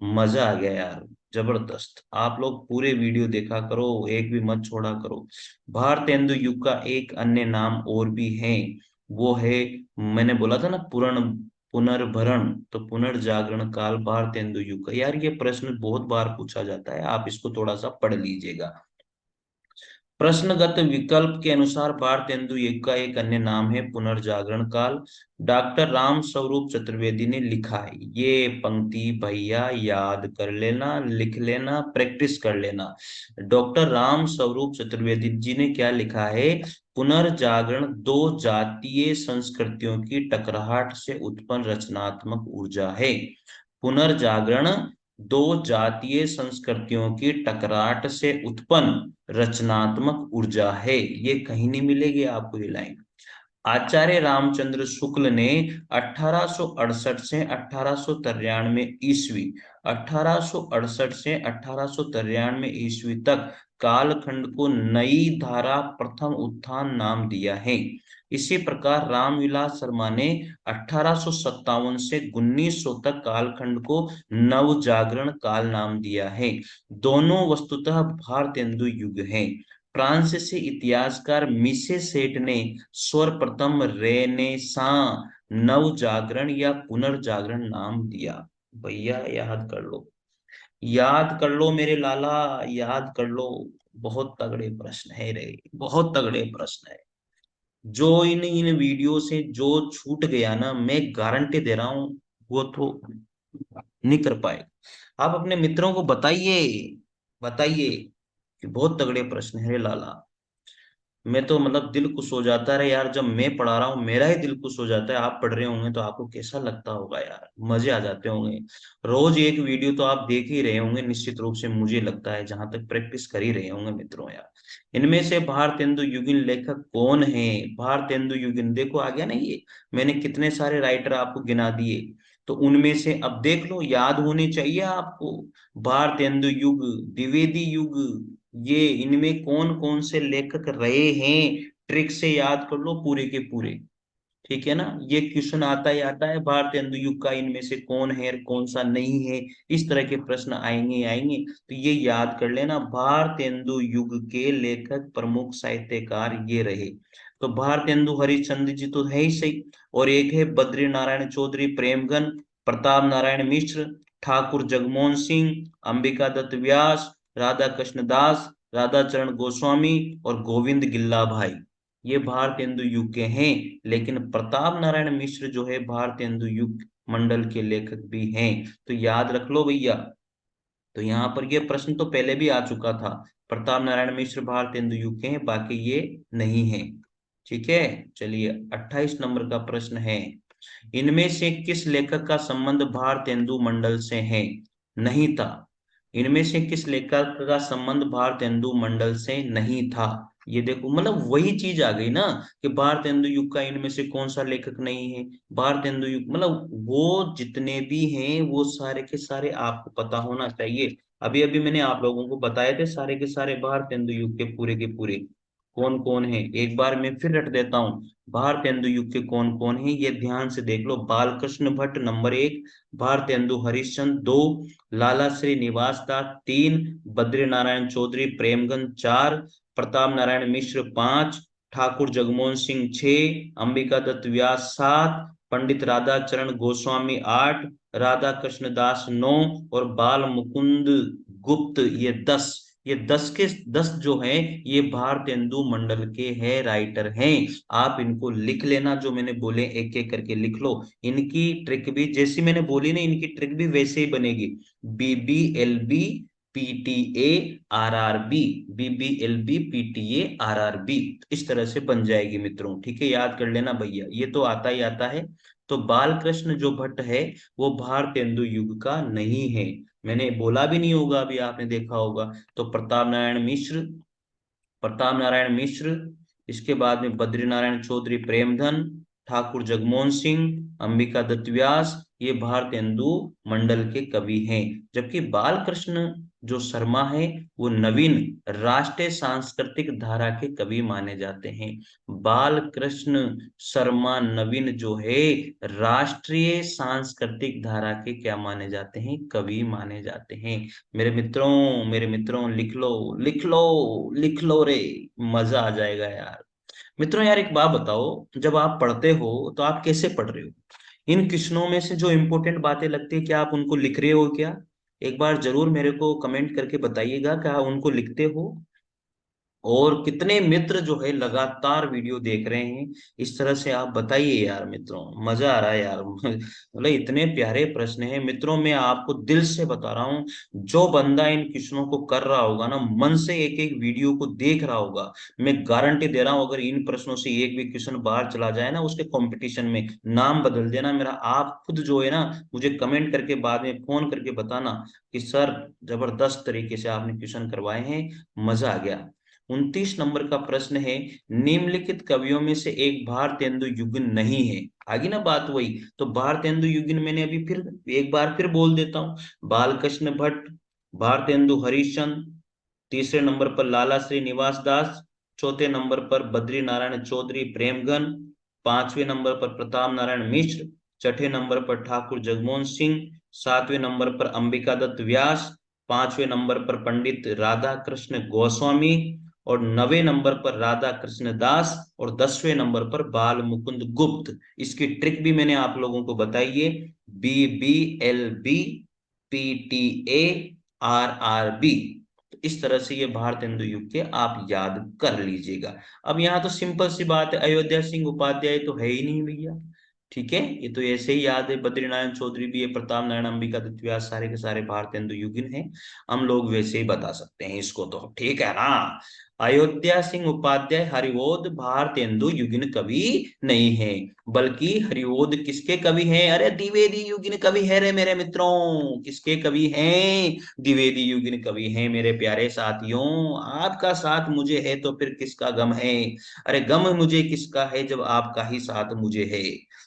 मजा आ गया यार, जबरदस्त। आप लोग पूरे वीडियो देखा करो, एक भी मत छोड़ा करो। भारतेंदु युग का एक अन्य नाम और भी है, वो है, मैंने बोला था ना पुनर्भरण, तो पुनर्जागरण काल भारतेंदु युग का। यार ये प्रश्न बहुत बार पूछा जाता है, आप इसको थोड़ा सा पढ़ लीजिएगा। प्रश्नगत विकल्प के अनुसार भारतेंदु युग का एक अन्य नाम है पुनर्जागरण काल। डॉक्टर राम स्वरूप चतुर्वेदी ने लिखा है। ये पंक्ति भैया याद कर लेना, लिख लेना, प्रैक्टिस कर लेना। डॉक्टर राम स्वरूप चतुर्वेदी जी ने क्या लिखा है? पुनर्जागरण दो जातीय संस्कृतियों की टकराहट से उत्पन्न रचनात्मक ऊर्जा है। पुनर्जागरण दो जातीय संस्कृतियों की टकराहट से उत्पन्न रचनात्मक ऊर्जा है। ये कहीं नहीं मिलेगी आपको ये लाइन। आचार्य रामचंद्र शुक्ल ने 1868 से 1893 ईस्वी 1868 से 1893 ईस्वी तक कालखंड को नई धारा प्रथम उत्थान नाम दिया है। इसी प्रकार रामविलास शर्मा ने 1857 से 1900 तक कालखंड को नव जागरण काल नाम दिया है। दोनों वस्तुतः भारतेंदु युग हैं। फ्रांसीसी इतिहासकार मिशे सेठ ने सर्वप्रथम रेनेसां नव जागरण या पुनर्जागरण नाम दिया। भैया याद कर लो, याद कर लो मेरे लाला, याद कर लो। बहुत तगड़े प्रश्न है रे, बहुत तगड़े प्रश्न है। जो इन इन वीडियो से जो छूट गया ना, मैं गारंटी दे रहा हूं वो तो नहीं कर पाएगा। आप अपने मित्रों को बताइए, बताइए कि बहुत तगड़े प्रश्न है रे लाला। मैं तो मतलब दिल खुश हो जाता है यार, जब मैं पढ़ा रहा हूँ मेरा ही दिल खुश हो जाता है। आप पढ़ रहे होंगे तो आपको कैसा लगता होगा यार, मजे आ जाते होंगे। रोज एक वीडियो तो आप देख ही रहे होंगे निश्चित रूप से, मुझे लगता है जहां तक प्रैक्टिस कर ही रहे होंगे मित्रों यार। इनमें से भारतेंदु युगिन लेखक कौन है? भारतेंदु युगिन देखो आ गया ना ये, मैंने कितने सारे राइटर आपको गिना दिए। तो उनमें से अब देख लो, याद होने चाहिए आपको। भारतेंदु युग, द्विवेदी युग, ये इनमें कौन कौन से लेखक रहे हैं, ट्रिक से याद कर लो पूरे के पूरे। ठीक है ना, ये क्वेश्चन आता ही आता है, भारतेंदु युग का इनमें से कौन है और कौन सा नहीं है। इस तरह के प्रश्न आएंगे ही आएंगे, तो ये याद कर लेना, भारतेंदु युग के लेखक प्रमुख साहित्यकार ये रहे। तो भारतेंदु हरिश्चंद्र जी तो है ही सही, और एक है बद्री नारायण चौधरी प्रेमगन, प्रताप नारायण मिश्र, ठाकुर जगमोहन सिंह, अंबिका दत्त व्यास, राधा कृष्ण दास, राधा चरण गोस्वामी और गोविंद गिल्ला भाई, ये भारतेंदु युग के हैं। लेकिन प्रताप नारायण मिश्र जो है भारतेंदु युग मंडल के लेखक भी हैं। तो याद रख लो भैया। तो यहाँ पर ये प्रश्न तो पहले भी आ चुका था, प्रताप नारायण मिश्र भारतेंदु युग के हैं, बाकी ये नहीं है। ठीक है, चलिए 28 नंबर का प्रश्न है, इनमें से किस लेखक का संबंध भारतेंदु मंडल से है? नहीं था। इनमें से किस लेखक का संबंध भारतेंदु मंडल से नहीं था? ये देखो, मतलब वही चीज आ गई ना, कि भारतेंदु युग का इनमें से कौन सा लेखक नहीं है। भारतेंदु युग मतलब वो जितने भी हैं वो सारे के सारे आपको पता होना चाहिए। अभी अभी मैंने आप लोगों को बताए थे सारे के सारे भारतेंदु युग के पूरे कौन कौन है। एक बार मैं फिर रट देता हूँ, भारतेंदु युग के कौन कौन है ये ध्यान से देख लो। बालकृष्ण भट्ट नंबर एक, भारतेंदु हरिश्चंद्र दो, लाला श्रीनिवास दास तीन, बद्री नारायण चौधरी प्रेमगंज चार, प्रताप नारायण मिश्र पांच, ठाकुर जगमोहन सिंह छह, अंबिका दत्त व्यास सात, पंडित राधा चरण गोस्वामी आठ, राधा कृष्ण दास नौ और बाल मुकुंद गुप्त ये 10। ये 10 के 10 जो है ये भारतेंदु मंडल के है राइटर हैं। आप इनको लिख लेना, जो मैंने बोले एक एक करके लिख लो। इनकी ट्रिक भी जैसी मैंने बोली ना, इनकी ट्रिक भी वैसे ही बनेगी। BBLB PTA RRB, BBLB PTA RRB, इस तरह से बन जाएगी मित्रों। ठीक है, याद कर लेना भैया, ये तो आता ही आता है। तो बालकृष्ण जो भट्ट है वो भारतेंदु युग का नहीं है, मैंने बोला भी नहीं होगा, अभी आपने देखा होगा। तो प्रताप नारायण मिश्र, प्रताप नारायण मिश्र, इसके बाद में बद्री नारायण चौधरी प्रेमधन, ठाकुर जगमोहन सिंह, अंबिका दत्त व्यास, ये भारतेंदु मंडल के कवि हैं। जबकि बालकृष्ण जो शर्मा है वो नवीन राष्ट्रीय सांस्कृतिक धारा के कवि माने जाते हैं। बालकृष्ण शर्मा नवीन जो है राष्ट्रीय सांस्कृतिक धारा के क्या माने जाते हैं? कवि माने जाते हैं। मेरे मित्रों लिख लो, लिख लो, लिख लो रे, मजा आ जाएगा यार। मित्रों यार एक बात बताओ, जब आप पढ़ते हो तो आप कैसे पढ़ रहे हो? इन क्वेश्चनों में से जो इंपॉर्टेंट बातें लगती है क्या आप उनको लिख रहे हो क्या? एक बार जरूर मेरे को कमेंट करके बताइएगा, क्या आप उनको लिखते हो? और कितने मित्र जो है लगातार वीडियो देख रहे हैं, इस तरह से आप बताइए यार मित्रों, मजा आ रहा है यार। मतलब इतने प्यारे प्रश्न हैं मित्रों, मैं आपको दिल से बता रहा हूँ, जो बंदा इन क्वेश्चनों को कर रहा होगा ना, मन से एक एक वीडियो को देख रहा होगा, मैं गारंटी दे रहा हूँ अगर इन प्रश्नों से एक भी क्वेश्चन बाहर चला जाए ना उसके कंपटीशन में, नाम बदल देना मेरा। आप खुद जो है ना मुझे कमेंट करके बाद में फोन करके बताना कि सर जबरदस्त तरीके से आपने क्वेश्चन करवाए हैं, मजा आ गया। 29 नंबर का प्रश्न है, निम्नलिखित कवियों में से एक भारतेंदु युगल नहीं है। आगे ना बात वही, तो भारतेंदु युगल मैंने अभी फिर एक बार फिर बोल देता हूँ। बालकृष्ण भट्ट, भारतेंदु हरिश्चंद्र, तीसरे नंबर पर लाला श्रीनिवास दास, चौथे नंबर पर बद्री नारायण चौधरी प्रेमगन, पांचवें नंबर पर प्रताप नारायण मिश्र, छठे नंबर पर ठाकुर जगमोहन सिंह, सातवें नंबर पर अंबिका दत्त व्यास, पांचवें नंबर पर पंडित राधा कृष्ण गोस्वामी, और नवे नंबर पर राधा कृष्ण दास, और 10वें नंबर पर बाल मुकुंद गुप्त। इसकी ट्रिक भी मैंने आप लोगों को बताई है, BBLB PTA RRB। इस तरह से ये भारतेंदु युग के आप याद कर लीजिएगा। अब यहाँ तो सिंपल सी बात है, अयोध्या सिंह उपाध्याय तो है ही नहीं भैया, ठीक है, ये तो ऐसे ही याद है। बद्रीनारायण चौधरी भी है, प्रताप नारायण, अंबिका दत्त व्यास, सारे के सारे भारतेंदु युगिन हैं। हम लोग वैसे ही बता सकते हैं इसको, तो ठीक है ना। अयोध्या सिंह उपाध्याय हरिवोध भारतेंदु युगिन कवि नहीं है, बल्कि हरिवोध किसके कवि हैं? अरे द्विवेदी युगिन कवि है रे मेरे मित्रों, किसके कवि हैं? द्विवेदी युगिन कवि हैं मेरे प्यारे साथियों। आपका साथ मुझे है तो फिर किसका गम है? अरे गम मुझे किसका है जब आपका ही साथ मुझे है।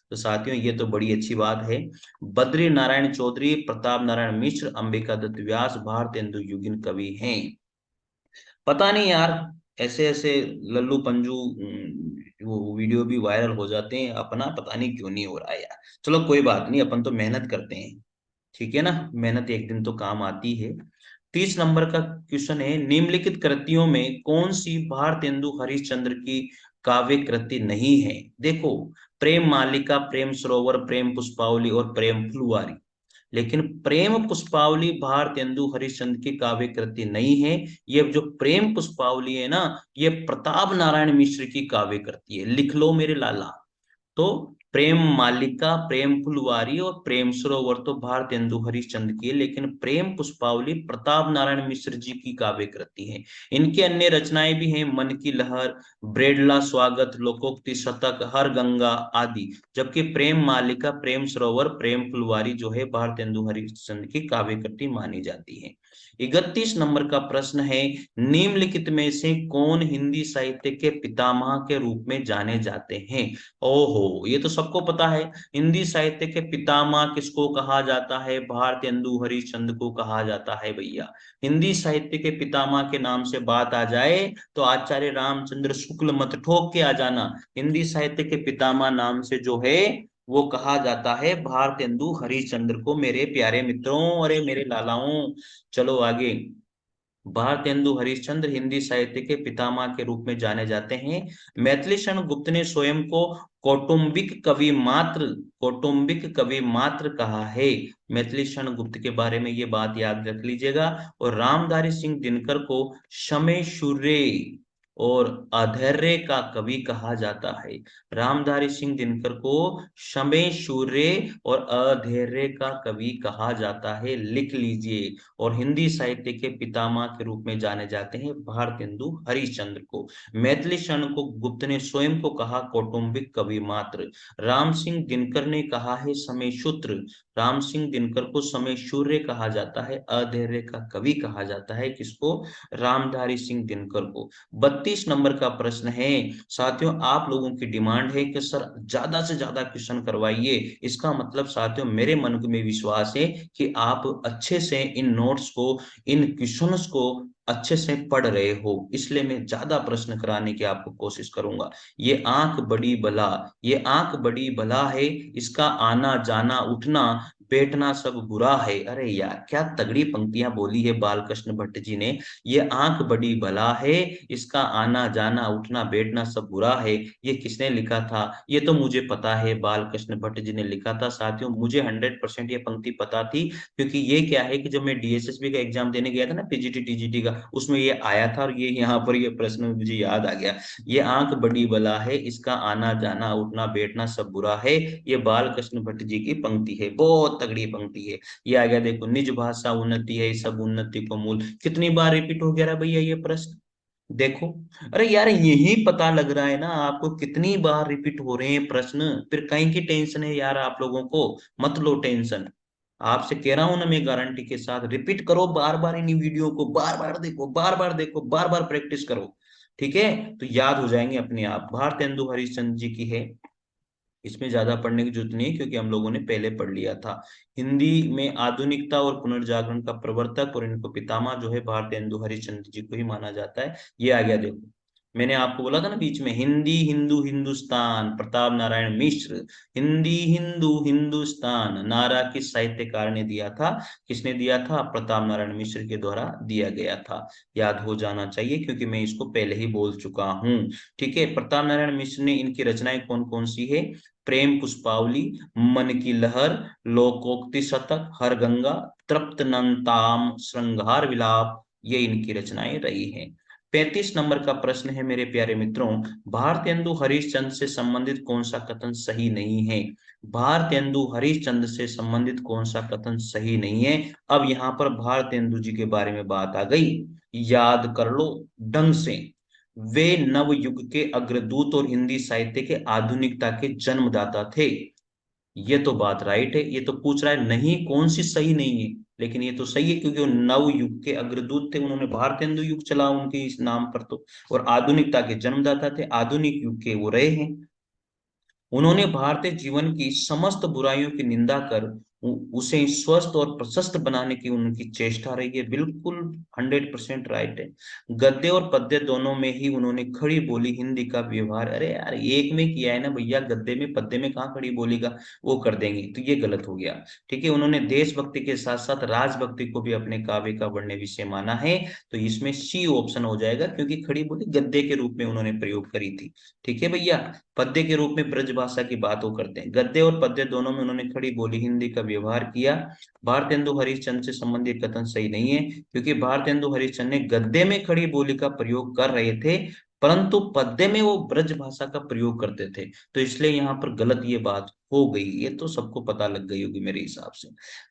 तो साथियों ये तो बड़ी अच्छी बात है। बद्री नारायण चौधरी, प्रताप नारायण मिश्र, अंबिका दत्त व्यास भारतेंदु युगिन कवि हैं। पता नहीं यार, ऐसे ऐसे लल्लू पंजू वो वीडियो भी वायरल हो जाते हैं, अपना पता नहीं क्यों नहीं हो रहा है यार। चलो कोई बात नहीं, अपन तो मेहनत करते हैं, ठीक है ना, मेहनत एक दिन तो काम आती है। 30 नंबर का क्वेश्चन है, निम्नलिखित कृतियों में कौन सी भारतेंदु हरिश्चंद्र की काव्य कृति नहीं है? देखो, प्रेम मालिका, प्रेम सरोवर, प्रेम पुष्पावली और प्रेम फुलवारी। लेकिन प्रेम पुष्पावली भारतेंदु हरिश्चंद्र की काव्य कृति नहीं है। ये जो प्रेम पुष्पावली है ना, ये प्रताप नारायण मिश्र की काव्य कृति है, लिख लो मेरे लाला। तो प्रेम मालिका, प्रेम फुलवारी और प्रेम सरोवर तो भारतेंदु हरिश्चंद्र की है, लेकिन प्रेम पुष्पावली प्रताप नारायण मिश्र जी की काव्य कृति है। इनकी अन्य रचनाएं भी हैं, मन की लहर, ब्रेडला स्वागत, लोकोक्ति शतक, हर गंगा आदि। जबकि प्रेम मालिका, प्रेम सरोवर, प्रेम फुलवारी जो है भारतेंदु हरिश्चंद्र की काव्य कृति मानी जाती है। 31 नंबर का प्रश्न है, निम्नलिखित में से कौन हिंदी साहित्य के पितामह के रूप में जाने जाते हैं? ओहो, ये तो सबको पता है। हिंदी साहित्य के पितामह किसको कहा जाता है? भारतेंदु हरिश्चंद्र को कहा जाता है भैया। हिंदी साहित्य के पितामह के नाम से बात आ जाए तो आचार्य रामचंद्र शुक्ल मत ठोक के आ जाना। हिंदी साहित्य के पितामह नाम से जो है वो कहा जाता है भारतेंदु हरिश्चंद्र को, मेरे प्यारे मित्रों, अरे मेरे लालाओं। चलो आगे। भारतेंदु हरिश्चंद्र हिंदी साहित्य के पितामह के रूप में जाने जाते हैं। मैथिली शरण गुप्त ने स्वयं को कौटुंबिक कवि मात्र कहा है। मैथिली शरण गुप्त के बारे में ये बात याद रख लीजिएगा। और रामधारी सिंह दिनकर को शमय शूर्य और अधैर्य का कवि कहा जाता है। रामधारी सिंह दिनकर को शमय शूर्य और अधैर्य का कवि कहा जाता है, लिख लीजिए। और हिंदी साहित्य के पितामह के रूप में जाने जाते हैं भारतेंदु हरिश्चंद्र को। मैथिली शरण को गुप्त ने स्वयं को कहा कौटुंबिक कवि मात्र। राम सिंह दिनकर ने कहा है समय शूत्र। राम सिंह दिनकर को समय शूर्य कहा जाता है, अधैर्य का कवि कहा जाता है, किसको? रामधारी सिंह दिनकर को। 32 नंबर का प्रश्न है साथियों, आप लोगों की डिमांड है कि सर ज्यादा से ज्यादा क्वेश्चन करवाइए। इसका मतलब साथियों मेरे मन में विश्वास है कि आप अच्छे से इन नोट्स को, इन क्वेश्चंस को अच्छे से पढ़ रहे हो, इसलिए मैं ज्यादा प्रश्न कराने की आपको कोशिश करूंगा। ये आंख बड़ी बला, ये आंख बड़ी बला है, इसका आना जाना उठना बैठना सब बुरा है। अरे यार क्या तगड़ी पंक्तियां बोली है बालकृष्ण भट्ट जी ने। ये आंख बड़ी बला है, इसका आना जाना उठना बैठना सब बुरा है। ये किसने लिखा था? ये तो मुझे पता है, बालकृष्ण भट्ट जी ने लिखा था। साथियों मुझे 100% ये पंक्ति पता थी, क्योंकि ये क्या है कि जब मैं डीएसएसबी का एग्जाम देने गया था ना, पीजीटी टीजीटी का, उसमें ये आया था, और ये यहाँ पर ये प्रश्न मुझे याद आ गया। ये आंख बड़ी बला है, इसका आना जाना उठना बैठना सब बुरा है। ये बालकृष्ण भट्ट जी की पंक्ति है, बहुत तगड़ी पंक्ति है। ये आ गया देखो, निज भाषा उन्नति है, सब उन्नति को मूल। कितनी बार रिपीट हो गया भैया ये प्रश्न? देखो। अरे यार यही पता लग रहा है ना आपको कितनी बार रिपीट हो रहे हैं प्रश्न। फिर कहीं की टेंशन है यार आप लोगों को? मत लो टेंशन। आपसे कह रहा हूं ना मैं गारंटी के साथ, रिपीट करो बार बार इन वीडियो को, बार बार देखो, बार बार देखो, बार बार प्रैक्टिस करो। ठीक है, तो याद हो जाएंगे अपने आप। भारतेंदु हरिश्चंद्र जी की है, इसमें ज्यादा पढ़ने की जरूरत नहीं है क्योंकि हम लोगों ने पहले पढ़ लिया था। हिंदी में आधुनिकता और पुनर्जागरण का प्रवर्तक और इनको पितामह जो है भारतेंदु हरिश्चंद्र जी को ही माना जाता है। ये आ गया देखो, मैंने आपको बोला था ना बीच में, हिंदी हिंदू हिंदुस्तान प्रताप नारायण मिश्र। हिंदी हिंदू हिंदुस्तान नारा किस साहित्यकार ने दिया था? किसने दिया था? प्रताप नारायण मिश्र के द्वारा दिया गया था। याद हो जाना चाहिए क्योंकि मैं इसको पहले ही बोल चुका हूँ। ठीक है, प्रताप नारायण मिश्र ने, इनकी रचनाएं कौन कौन सी है? प्रेम पुष्पावली, मन की लहर, लोकोक्ति शतक, हर गंगा, तृप्त नंताम, श्रृंगार विलाप, ये इनकी रचनाएं रही हैं। 35 नंबर का प्रश्न है मेरे प्यारे मित्रों, भारतेंदु हरिश्चंद्र से संबंधित कौन सा कथन सही नहीं है? भारतेंदु हरिश्चंद्र से संबंधित कौन सा कथन सही नहीं है? अब यहाँ पर भारतेंदु जी के बारे में बात आ गई, याद कर लो ढंग से। वे नव युग के अग्रदूत और हिंदी साहित्य के आधुनिकता के जन्मदाता थे। ये तो बात राइट है, ये तो पूछ रहा है नहीं कौन सी सही नहीं है, लेकिन ये तो सही है क्योंकि वो नव युग के अग्रदूत थे, उन्होंने भारतेंदु युग चला उनके इस नाम पर तो। और आधुनिकता के जन्मदाता थे, आधुनिक युग के वो रहे हैं। उन्होंने भारतीय जीवन की समस्त बुराइयों की निंदा कर उसे स्वस्थ और प्रशस्त बनाने की उनकी चेष्टा रही है। बिल्कुल 100% राइट है। गद्य और पद्य दोनों में ही उन्होंने खड़ी बोली हिंदी का व्यवहार, अरे यार एक में किया है ना भैया, गद्य में पद्य में कहाँ खड़ी बोली का वो कर देंगे, तो ये गलत हो गया। ठीक है, उन्होंने देशभक्ति के साथ साथ राजभक्ति को भी अपने काव्य का वर्ण्य विषय माना है, तो इसमें सी ऑप्शन हो जाएगा क्योंकि खड़ी बोली गद्य के रूप में उन्होंने प्रयोग करी थी। ठीक है भैया, पद्य के रूप में ब्रज भाषा की बात वो करते हैं। गद्य और पद्य दोनों में उन्होंने खड़ी बोली हिंदी का व्यवहार किया। भारतेंदु हरिश्चंद्र से संबंधित कथन सही नहीं है क्योंकि भारतेंदु हरिश्चंद्र ने गद्य में खड़ी बोली का प्रयोग कर रहे थे, परंतु पद्य में वो ब्रज भाषा का प्रयोग करते थे, तो इसलिए यहाँ पर गलत ये बात हो गई। ये तो सबको पता लग गई होगी मेरे हिसाब से।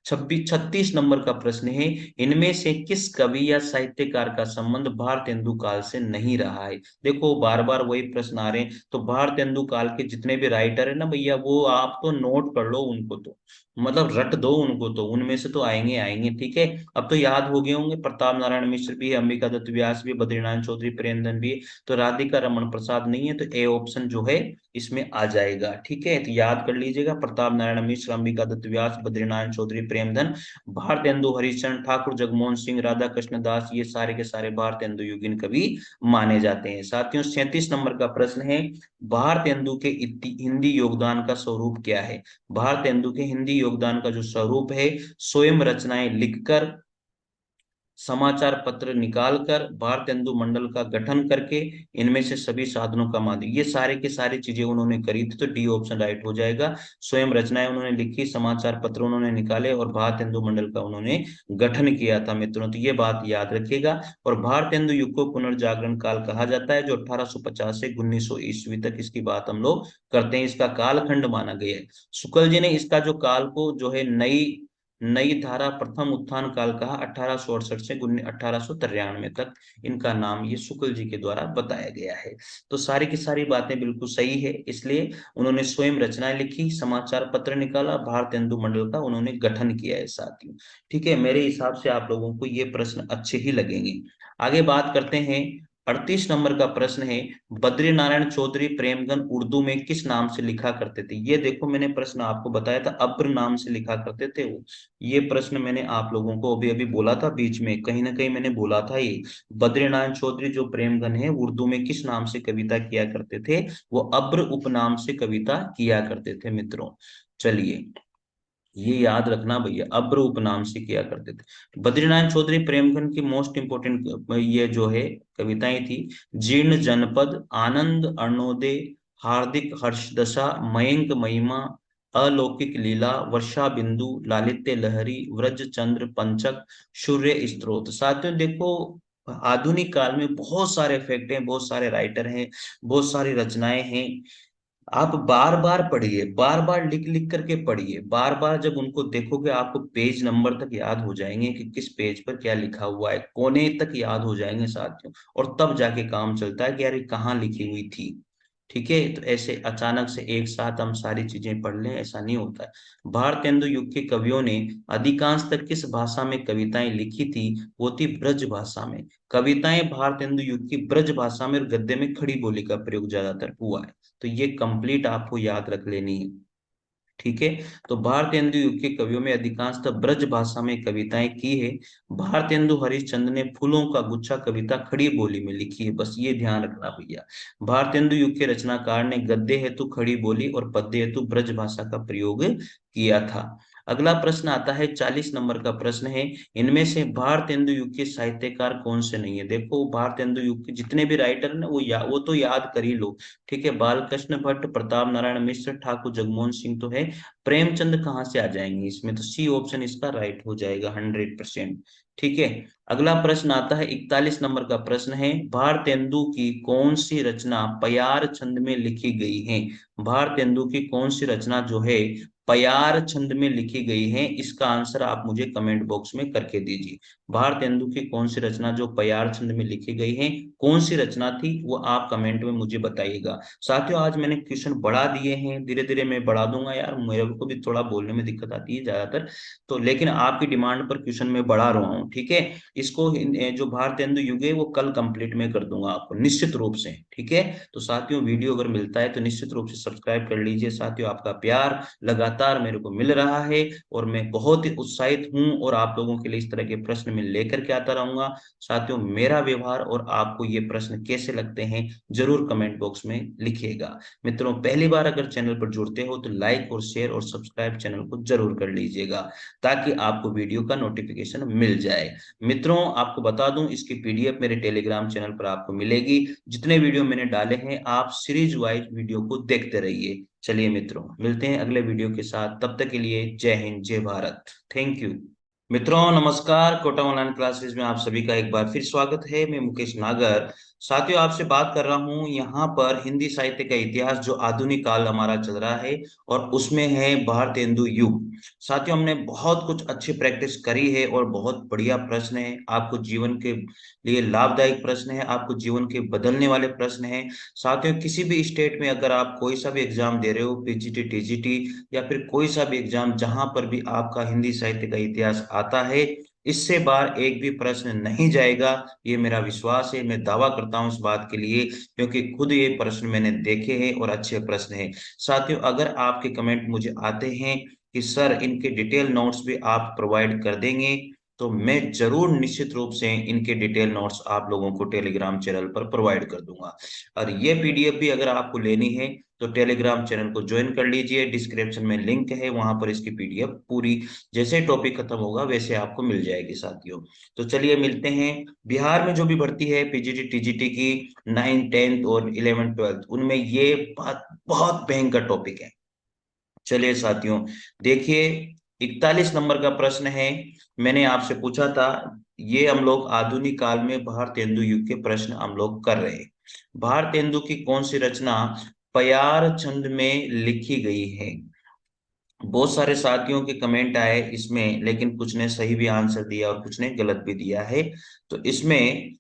36 नंबर का प्रश्न है, इनमें से किस कवि या साहित्यकार का संबंध भारतेंदु काल से नहीं रहा है? देखो बार बार वही प्रश्न आ रहे हैं, तो भारतेंदु काल के जितने भी राइटर है ना भैया, वो आप तो नोट कर लो उनको, तो मतलब रट दो उनको, तो उनमें से तो आएंगे आएंगे। ठीक है, अब तो याद हो गए होंगे, प्रताप नारायण मिश्र भी है, अंबिका दत्त व्यास भी है, बद्रीनारायण चौधरी प्रेमधन भी है, तो राधिका रमन प्रसाद नहीं है, तो ए ऑप्शन जो है इसमें आ जाएगा। ठीक है, तो याद कर लीजिएगा, प्रताप नारायण मिश्र, अंबिका दत्त व्यास, बद्रीनारायण चौधरी प्रेमधन, भारतेंदु हरिश्चंद्र, ठाकुर जगमोहन सिंह, राधा कृष्ण दास, ये सारे के सारे भारतेंदु युगीन कवि माने जाते हैं। साथियों 37 नंबर का प्रश्न है, भारतेंदु के हिंदी योगदान का स्वरूप क्या है? भारतेंदु के हिंदी योगदान का जो स्वरूप है, स्वयं रचनाएं लिखकर, समाचार पत्र निकालकर, भारतेंदु मंडल का गठन करके, इनमें से सभी साधनों का माध्यम, ये सारे के सारी चीजें उन्होंने करी थी, तो डी ऑप्शन राइट हो जाएगा। स्वयं रचनाएं उन्होंने लिखी, समाचार पत्र उन्होंने निकाले और भारतेंदु मंडल का उन्होंने गठन किया था मित्रों, तो ये बात याद रखिएगा। और भारतेंदु युग को पुनर्जागरण काल कहा जाता है, जो 1850 से 1900 ईस्वी तक इसकी बात हम लोग करते हैं, इसका कालखंड माना गया है। शुक्ल जी ने इसका जो काल को जो है नई नई धारा प्रथम उत्थान काल कहा, 1868 से 1893 तक इनका नाम ये शुक्ल जी के द्वारा बताया गया है। तो सारी की सारी बातें बिल्कुल सही है, इसलिए उन्होंने स्वयं रचनाएं लिखी, समाचार पत्र निकाला, भारतेंदु मंडल का उन्होंने गठन किया है साथियों। ठीक है, मेरे हिसाब से आप लोगों को ये प्रश्न अच्छे ही लगेंगे। आगे बात करते हैं, 38 नंबर का प्रश्न है, बद्रीनारायण चौधरी प्रेमगन उर्दू में किस नाम से लिखा करते थे? ये देखो मैंने प्रश्न आपको बताया था, अब्र नाम से लिखा करते थे वो। ये प्रश्न मैंने आप लोगों को अभी अभी बोला था, बीच में कहीं ना कहीं मैंने बोला था ये, बद्रीनारायण चौधरी जो प्रेमगन है उर्दू में किस नाम से कविता किया करते थे? वो अब्र उपनाम से कविता किया करते थे मित्रों। चलिए, ये याद रखना भैया, अब्र उपनाम से किया करते थे। बद्रीनारायण चौधरी प्रेमगन की मोस्ट इंपोर्टेंट ये जो है कविताएं थी, जीर्ण जनपद, आनंद अरुणोदय, हार्दिक हर्षदशा, मयंक महिमा, अलौकिक लीला, वर्षा बिंदु, लालित्य लहरी, व्रज चंद्र पंचक, सूर्य स्त्रोत। साथियों देखो, आधुनिक काल में बहुत सारे फैक्ट हैं, बहुत सारे राइटर हैं, बहुत सारी रचनाएं हैं। आप बार बार पढ़िए, बार बार लिख लिख करके पढ़िए, बार बार जब उनको देखोगे आपको पेज नंबर तक याद हो जाएंगे कि किस पेज पर क्या लिखा हुआ है, कोने तक याद हो जाएंगे साथियों, और तब जाके काम चलता है कि यार ये कहाँ लिखी हुई थी। ठीक है, तो ऐसे अचानक से एक साथ हम सारी चीजें पढ़ लें, ऐसा नहीं होता है। भारतेंदु युग के कवियों ने अधिकांशतः किस भाषा में कविताएं लिखी थी? वो थी ब्रज भाषा में। कविताएं भारतेंदु युग की ब्रज भाषा में और गद्य में खड़ी बोली का प्रयोग ज्यादातर हुआ है। तो ये कंप्लीट आपको याद रख लेनी है। ठीक है, तो भारतेंदु युग के कवियों में अधिकांशतः ब्रज भाषा में कविताएं की है। भारतेंदु हरिश्चंद्र ने फूलों का गुच्छा कविता खड़ी बोली में लिखी है, बस ये ध्यान रखना भैया। भारतेंदु युग के रचनाकार ने गद्य हेतु खड़ी बोली और पद्य हेतु ब्रज भाषा का प्रयोग किया था। अगला प्रश्न आता है, 40 नंबर का प्रश्न है, इनमें से भारतेंदु युग के साहित्यकार कौन से नहीं है? देखो, भारतेंदु युग के जितने भी राइटर हैं ना, वो तो याद कर ही लो। ठीक है, बालकृष्ण भट्ट, प्रताप नारायण मिश्र, ठाकुर जगमोहन सिंह तो है। प्रेमचंद कहाँ से आ जाएंगे इसमें? तो सी ऑप्शन इसका राइट हो जाएगा 100%। ठीक है, अगला प्रश्न आता है, 41 नंबर का प्रश्न है, भारतेंदु की कौन सी रचना पयार छंद में लिखी गई है? भारतेंदु की कौन सी रचना जो है पयार छंद में लिखी गई है? इसका आंसर आप मुझे कमेंट बॉक्स में करके दीजिए। भारतेंदु की कौन सी रचना जो पयार छंद में लिखी गई है, कौन सी रचना थी, वो आप कमेंट में मुझे बताइएगा। साथियों, आज मैंने क्वेश्चन बढ़ा दिए हैं, धीरे धीरे मैं बढ़ा दूंगा यार, मेरे को भी थोड़ा बोलने में दिक्कत आती है ज्यादातर, तो लेकिन आपकी डिमांड पर क्वेश्चन मैं बढ़ा रहा हूँ। ठीक है, इसको जो भारतेंदु युग है वो कल कंप्लीट में कर दूंगा आपको निश्चित रूप से। ठीक है, तो साथियों, वीडियो अगर मिलता है तो निश्चित रूप से सब्सक्राइब कर लीजिए। साथियों, आपका प्यार लगातार मेरे को मिल रहा है और मैं बहुत ही उत्साहित हूँ, और आप लोगों के लिए इस तरह के प्रश्न मैं लेकर के आता रहूंगा। साथियों, मेरा व्यवहार और आपको ये प्रश्न कैसे लगते हैं, जरूर कमेंट बॉक्स में लिखिएगा। मित्रों, पहली बार अगर चैनल पर जुड़ते हो तो लाइक और शेयर और सब्सक्राइब चैनल को जरूर कर लीजिएगा, ताकि आपको वीडियो का नोटिफिकेशन मिल जाए। मित्रों, आपको बता दूं, इसकी पीडीएफ मेरे टेलीग्राम चैनल पर आपको मिलेगी। जितने वीडियो मैंने डाले हैं, आप सीरीज वाइज वीडियो को देखते रहिए। चलिए मित्रों, मिलते हैं अगले वीडियो के साथ, तब तक के लिए जय हिंद, जय भारत, थैंक यू। मित्रों नमस्कार, कोटा ऑनलाइन क्लासेस में आप सभी का एक बार फिर स्वागत है। मैं मुकेश नागर साथियों आपसे बात कर रहा हूं यहाँ पर हिंदी साहित्य का इतिहास, जो आधुनिक काल हमारा चल रहा है, और उसमें है भारतेंदु युग। साथियों, हमने बहुत कुछ अच्छी प्रैक्टिस करी है और बहुत बढ़िया प्रश्न है, आपको जीवन के लिए लाभदायक प्रश्न है, आपको जीवन के बदलने वाले प्रश्न है। साथियों, किसी भी स्टेट में अगर आप कोई सा भी एग्जाम दे रहे हो, पीजीटी, टीजीटी, या फिर कोई सा भी एग्जाम जहां पर भी आपका हिंदी साहित्य का इतिहास आता है, इससे बाहर एक भी प्रश्न नहीं जाएगा। ये मेरा विश्वास है, मैं दावा करता हूं इस बात के लिए, क्योंकि खुद ये प्रश्न मैंने देखे हैं और अच्छे प्रश्न हैं। साथियों, अगर आपके कमेंट मुझे आते हैं कि सर इनके डिटेल नोट्स भी आप प्रोवाइड कर देंगे, तो मैं जरूर निश्चित रूप से इनके डिटेल नोट्स आप लोगों को टेलीग्राम चैनल पर प्रोवाइड कर दूंगा। और ये पीडीएफ भी अगर आपको लेनी है तो टेलीग्राम चैनल को ज्वाइन कर लीजिए, डिस्क्रिप्शन में लिंक है, वहां पर इसकी पीडीएफ पूरी जैसे टॉपिक खत्म होगा वैसे आपको मिल जाएगी। साथियों, तो चलिए मिलते हैं। बिहार में जो भी भर्ती है पीजीटी टीजीटी की, 9th 10th और 11th 12th, उनमें ये बात बहुत भयंकर टॉपिक है। चलिए साथियों, देखिए, 41 नंबर का प्रश्न है, मैंने आपसे पूछा था, ये हम लोग आधुनिक काल में भारतेंदु युग के प्रश्न हम लोग कर रहे हैं। भारतेंदु की कौन सी रचना पयार छंद में लिखी गई है? बहुत सारे साथियों के कमेंट आए इसमें, लेकिन कुछ ने सही भी आंसर दिया और कुछ ने गलत भी दिया है। तो इसमें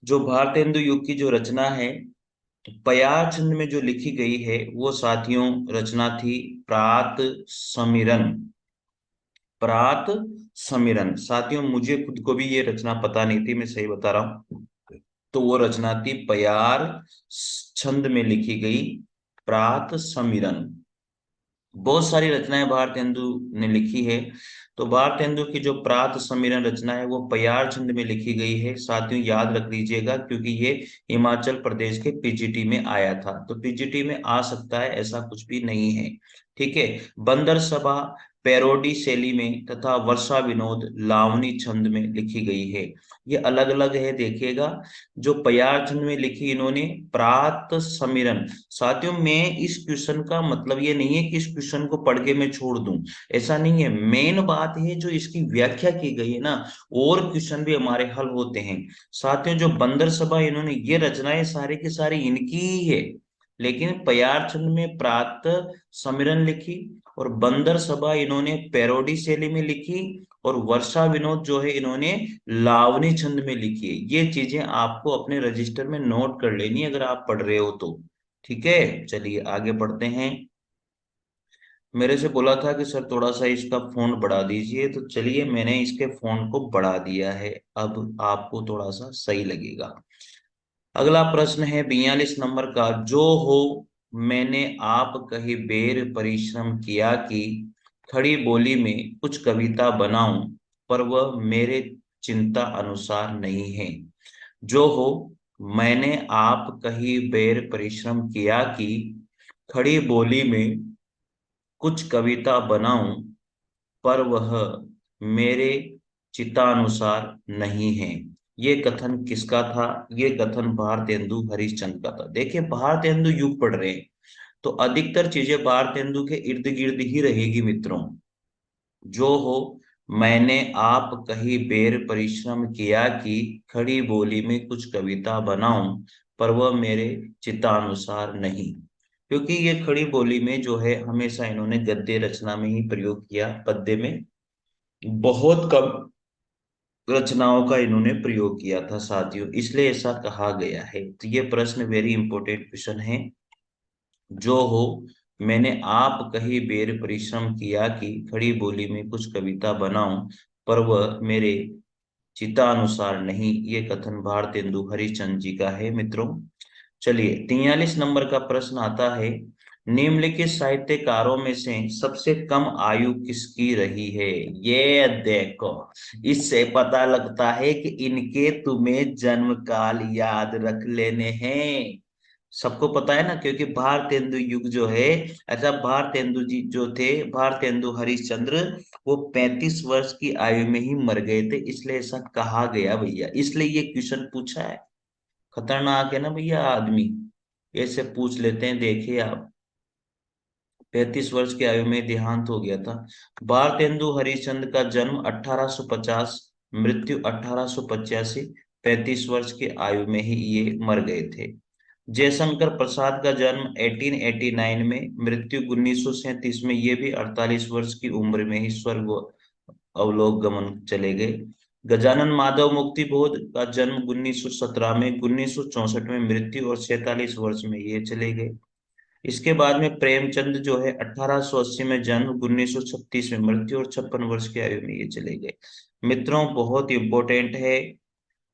जो भारतेंदु युग की जो रचना है पयार छंद में जो लिखी गई है, वो साथियों रचना थी प्रात समीरन। प्रात समीरन साथियों, मुझे खुद को भी ये रचना पता नहीं थी, मैं सही बता रहा हूँ। तो वो रचना थी पयार छंद में लिखी गई प्रात समीरन। बहुत सारी रचनाएं भारतेंदु ने लिखी है, तो भारतेंदु की जो प्रात समीरण रचना है वो पयार छंद में लिखी गई है। साथियों, याद रख लीजिएगा, क्योंकि ये हिमाचल प्रदेश के पीजीटी में आया था, तो पीजीटी में आ सकता है, ऐसा कुछ भी नहीं है। ठीक है, बंदर सभा पैरोडी शैली में तथा वर्षा विनोद लावनी छंद में लिखी गई है। ये अलग अलग है, देखिएगा। जो पयार छंद में लिखी इन्होंने प्रात समीरण। साथियों, मैं इस क्वेश्चन का मतलब ये नहीं है कि इस क्वेश्चन को पढ़ के मैं छोड़ दूं, ऐसा नहीं है। मेन बात है जो इसकी व्याख्या की गई है ना, और क्वेश्चन भी हमारे हल होते हैं। साथियों, जो बंदर सभा इन्होंने ये रचनाएं सारी की सारी इनकी ही है, लेकिन पयार छंद में प्रात समीरण लिखी, और बंदर सभा इन्होंने पैरोडी शैली में लिखी, और वर्षा विनोद जो है इन्होंने लावनी छंद में लिखी है। ये चीजें आपको अपने रजिस्टर में नोट कर लेनी है अगर आप पढ़ रहे हो तो। ठीक है, चलिए आगे बढ़ते हैं। मेरे से बोला था कि सर थोड़ा सा इसका फोन बढ़ा दीजिए, तो चलिए मैंने इसके फोन को बढ़ा दिया है। अब आपको थोड़ा सा सही लगेगा। अगला प्रश्न है 42 नंबर का, जो हो मैंने आप कही बेर परिश्रम किया कि खड़ी बोली में कुछ कविता बनाऊं, पर वह मेरे चिंता अनुसार नहीं है। जो हो मैंने आप कही बेर परिश्रम किया कि खड़ी बोली में कुछ कविता बनाऊं, पर वह मेरे चित्तानुसार नहीं है। ये कथन किसका था? ये कथन भारतेंदु हरिश्चंद्र का था। देखिए, भारतेंदु युग पढ़ रहे हैं तो अधिकतर चीजें भारतेंदु के इर्द गिर्द ही रहेगी मित्रों। जो हो मैंने आप कही बेर परिश्रम किया कि खड़ी बोली में कुछ कविता बनाऊं, पर वह मेरे चित्तानुसार नहीं। क्योंकि ये खड़ी बोली में जो है हमेशा इन्होंने गद्य रचना में ही प्रयोग किया, पद्य में बहुत कम रचनाओं का इन्होंने प्रयोग किया था साथियों, इसलिए ऐसा कहा गया है। तो ये प्रश्न वेरी इंपॉर्टेंट क्वेश्चन है। जो हो मैंने आप कही बेर परिश्रम किया कि खड़ी बोली में कुछ कविता बनाऊं, पर वह मेरे चित्तानुसार नहीं। ये कथन भारतेंदु हरिश्चंद्र जी का है मित्रों। चलिए 43 नंबर का प्रश्न आता है, निम्नलिखित साहित्यकारों में से सबसे कम आयु किसकी रही है? ये देखो, इससे पता लगता है कि इनके तुम्हें जन्म काल याद रख लेने हैं। सबको पता है ना, क्योंकि भारतेंदु युग जो है, अच्छा भारतेंदु जी जो थे, भारतेंदु हरिश्चंद्र, वो 35 वर्ष की आयु में ही मर गए थे, इसलिए ऐसा कहा गया भैया, इसलिए ये क्वेश्चन पूछा है। खतरनाक है ना भैया आदमी, ऐसे पूछ लेते हैं। देखिए आप, 35 वर्ष की आयु में देहांत हो गया था। भारतेंदु हरिश्चंद्र का जन्म 1850, मृत्यु 1885, 35 वर्ष की आयु में ही ये मर गए थे। जयशंकर प्रसाद का जन्म 1889 में, मृत्यु 1937 में, ये भी 48 वर्ष की उम्र में ही स्वर्ग अवलोक गमन चले गए। गजानन माधव मुक्तिबोध का जन्म 1917 में, 1964 में मृत्यु और 47 वर्ष में ये चले गए। इसके बाद में प्रेमचंद जो है 1880 में जन्म, 1936 में मृत्यु और 56 वर्ष की आयु में ये चले गए। मित्रों बहुत इंपॉर्टेंट है,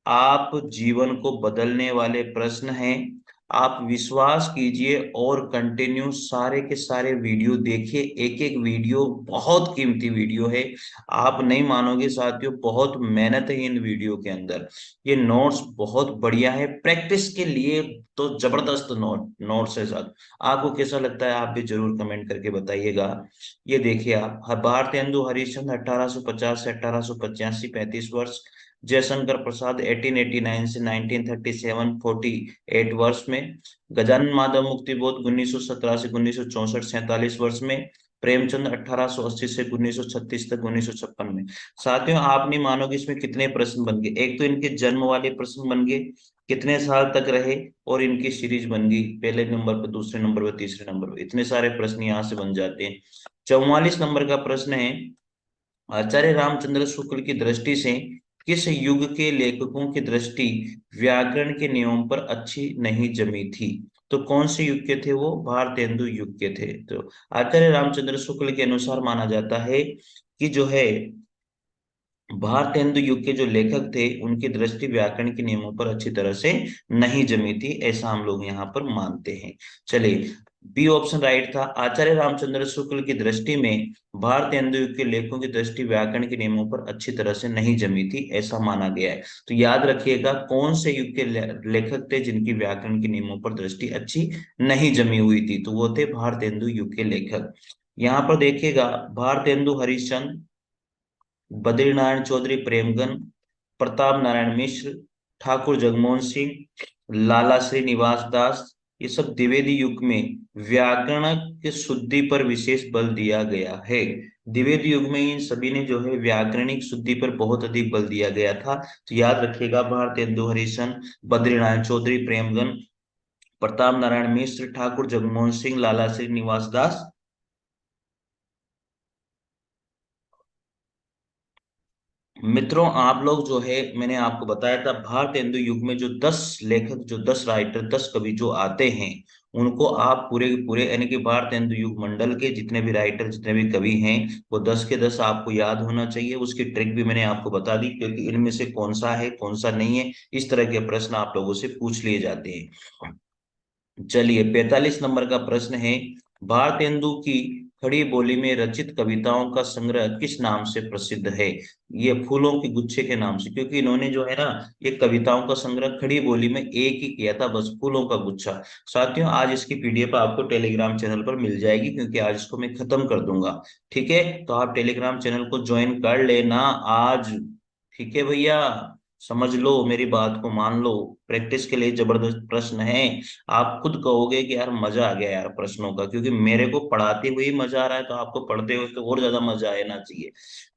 आप जीवन को बदलने वाले प्रश्न हैं। आप विश्वास कीजिए और कंटिन्यू सारे के सारे वीडियो देखिए, एक एक वीडियो बहुत कीमती वीडियो है। आप नहीं मानोगे साथियों, बहुत मेहनत है इन वीडियो के अंदर। ये नोट्स बहुत बढ़िया है प्रैक्टिस के लिए, तो जबरदस्त नोट्स है साथ। आपको कैसा लगता है आप भी जरूर कमेंट करके बताइएगा। ये देखिए आप, भारतेंदु हरिश्चंद्र 1850 से 1885, 35 वर्ष। जयशंकर प्रसाद 1889 से 1937, 48 वर्ष में। गजानन माधव मुक्तिबोध 1917 से 1964, 47 वर्ष में। प्रेमचंद 1880 से 1936 तक, 1956 में। साथियों आप नहीं मानोगे इसमें कितने प्रश्न बन गए। एक तो इनके जन्म वाले प्रश्न बन गए, कितने साल तक रहे, और इनकी सीरीज बन गई, पहले नंबर पर, दूसरे नंबर पर, तीसरे नंबर पर, इतने सारे प्रश्न यहाँ से बन जाते हैं। 44 नंबर का प्रश्न है, आचार्य रामचंद्र शुक्ल की दृष्टि से किस युग के लेखकों की दृष्टि व्याकरण के नियम पर अच्छी नहीं जमी थी? तो कौन से युग के थे वो? भारतेंदु युग के थे। तो आचार्य रामचंद्र शुक्ल के अनुसार माना जाता है कि जो है भारतेंदु युग के जो लेखक थे उनकी दृष्टि व्याकरण के नियमों पर अच्छी तरह से नहीं जमी थी, ऐसा हम लोग यहाँ पर मानते हैं। चलिए, बी ऑप्शन राइट था। आचार्य रामचंद्र शुक्ल की दृष्टि में भारतेंदु युग के लेखकों की दृष्टि व्याकरण के नियमों पर अच्छी तरह से नहीं जमी थी, ऐसा माना गया है। तो याद रखिएगा कौन से युग के लेखक थे जिनकी व्याकरण के नियमों पर दृष्टि अच्छी नहीं जमी हुई थी, तो वो थे भारतेंदु युग के लेखक। यहाँ पर देखिएगा, भारतेंदु हरिश्चंद्र, बद्रीनारायण चौधरी प्रेमगन, प्रताप नारायण मिश्र, ठाकुर जगमोहन सिंह, लाला श्रीनिवास दास, ये सब द्विवेदी युग में व्याकरण के शुद्धि पर विशेष बल दिया गया है। द्विवेदी युग में इन सभी ने जो है व्याकरणिक शुद्धि पर बहुत अधिक बल दिया गया था। तो याद रखिएगा, भारतेंदु हरिश्चंद्र, बद्रीनारायण चौधरी प्रेमगन, प्रताप नारायण मिश्र, ठाकुर जगमोहन सिंह, लाला श्रीनिवास दास। मित्रों, आप लोग जो है, मैंने आपको बताया था भारतेंदु युग में जो 10 लेखक, जो 10 राइटर, 10 कवि जो आते हैं, उनको आप पूरे के पूरे, यानी कि भारतेंदु युग मंडल के जितने भी राइटर, जितने भी कवि हैं, वो 10 के 10 आपको याद होना चाहिए। उसकी ट्रिक भी मैंने आपको बता दी, क्योंकि इनमें से कौन सा है कौन सा नहीं है, इस तरह के प्रश्न आप लोगों से पूछ लिए जाते हैं। चलिए, 45 नंबर का प्रश्न है, भारतेंदु की खड़ी बोली में रचित कविताओं का संग्रह किस नाम से प्रसिद्ध है? ये फूलों के गुच्छे के नाम से, क्योंकि इन्होंने जो है ना, ये कविताओं का संग्रह खड़ी बोली में एक ही किया था, बस, फूलों का गुच्छा। साथियों, आज इसकी पीडीएफ आपको टेलीग्राम चैनल पर मिल जाएगी, क्योंकि आज इसको मैं खत्म कर दूंगा। ठीक है, तो आप टेलीग्राम चैनल को ज्वाइन कर लेना आज। ठीक है भैया, समझ लो, मेरी बात को मान लो। प्रैक्टिस के लिए जबरदस्त प्रश्न है। आप खुद कहोगे कि यार मजा आ गया यार प्रश्नों का, क्योंकि मेरे को पढ़ाते हुए ही मजा आ रहा है, तो आपको पढ़ते हुए तो और ज्यादा मजा आना चाहिए।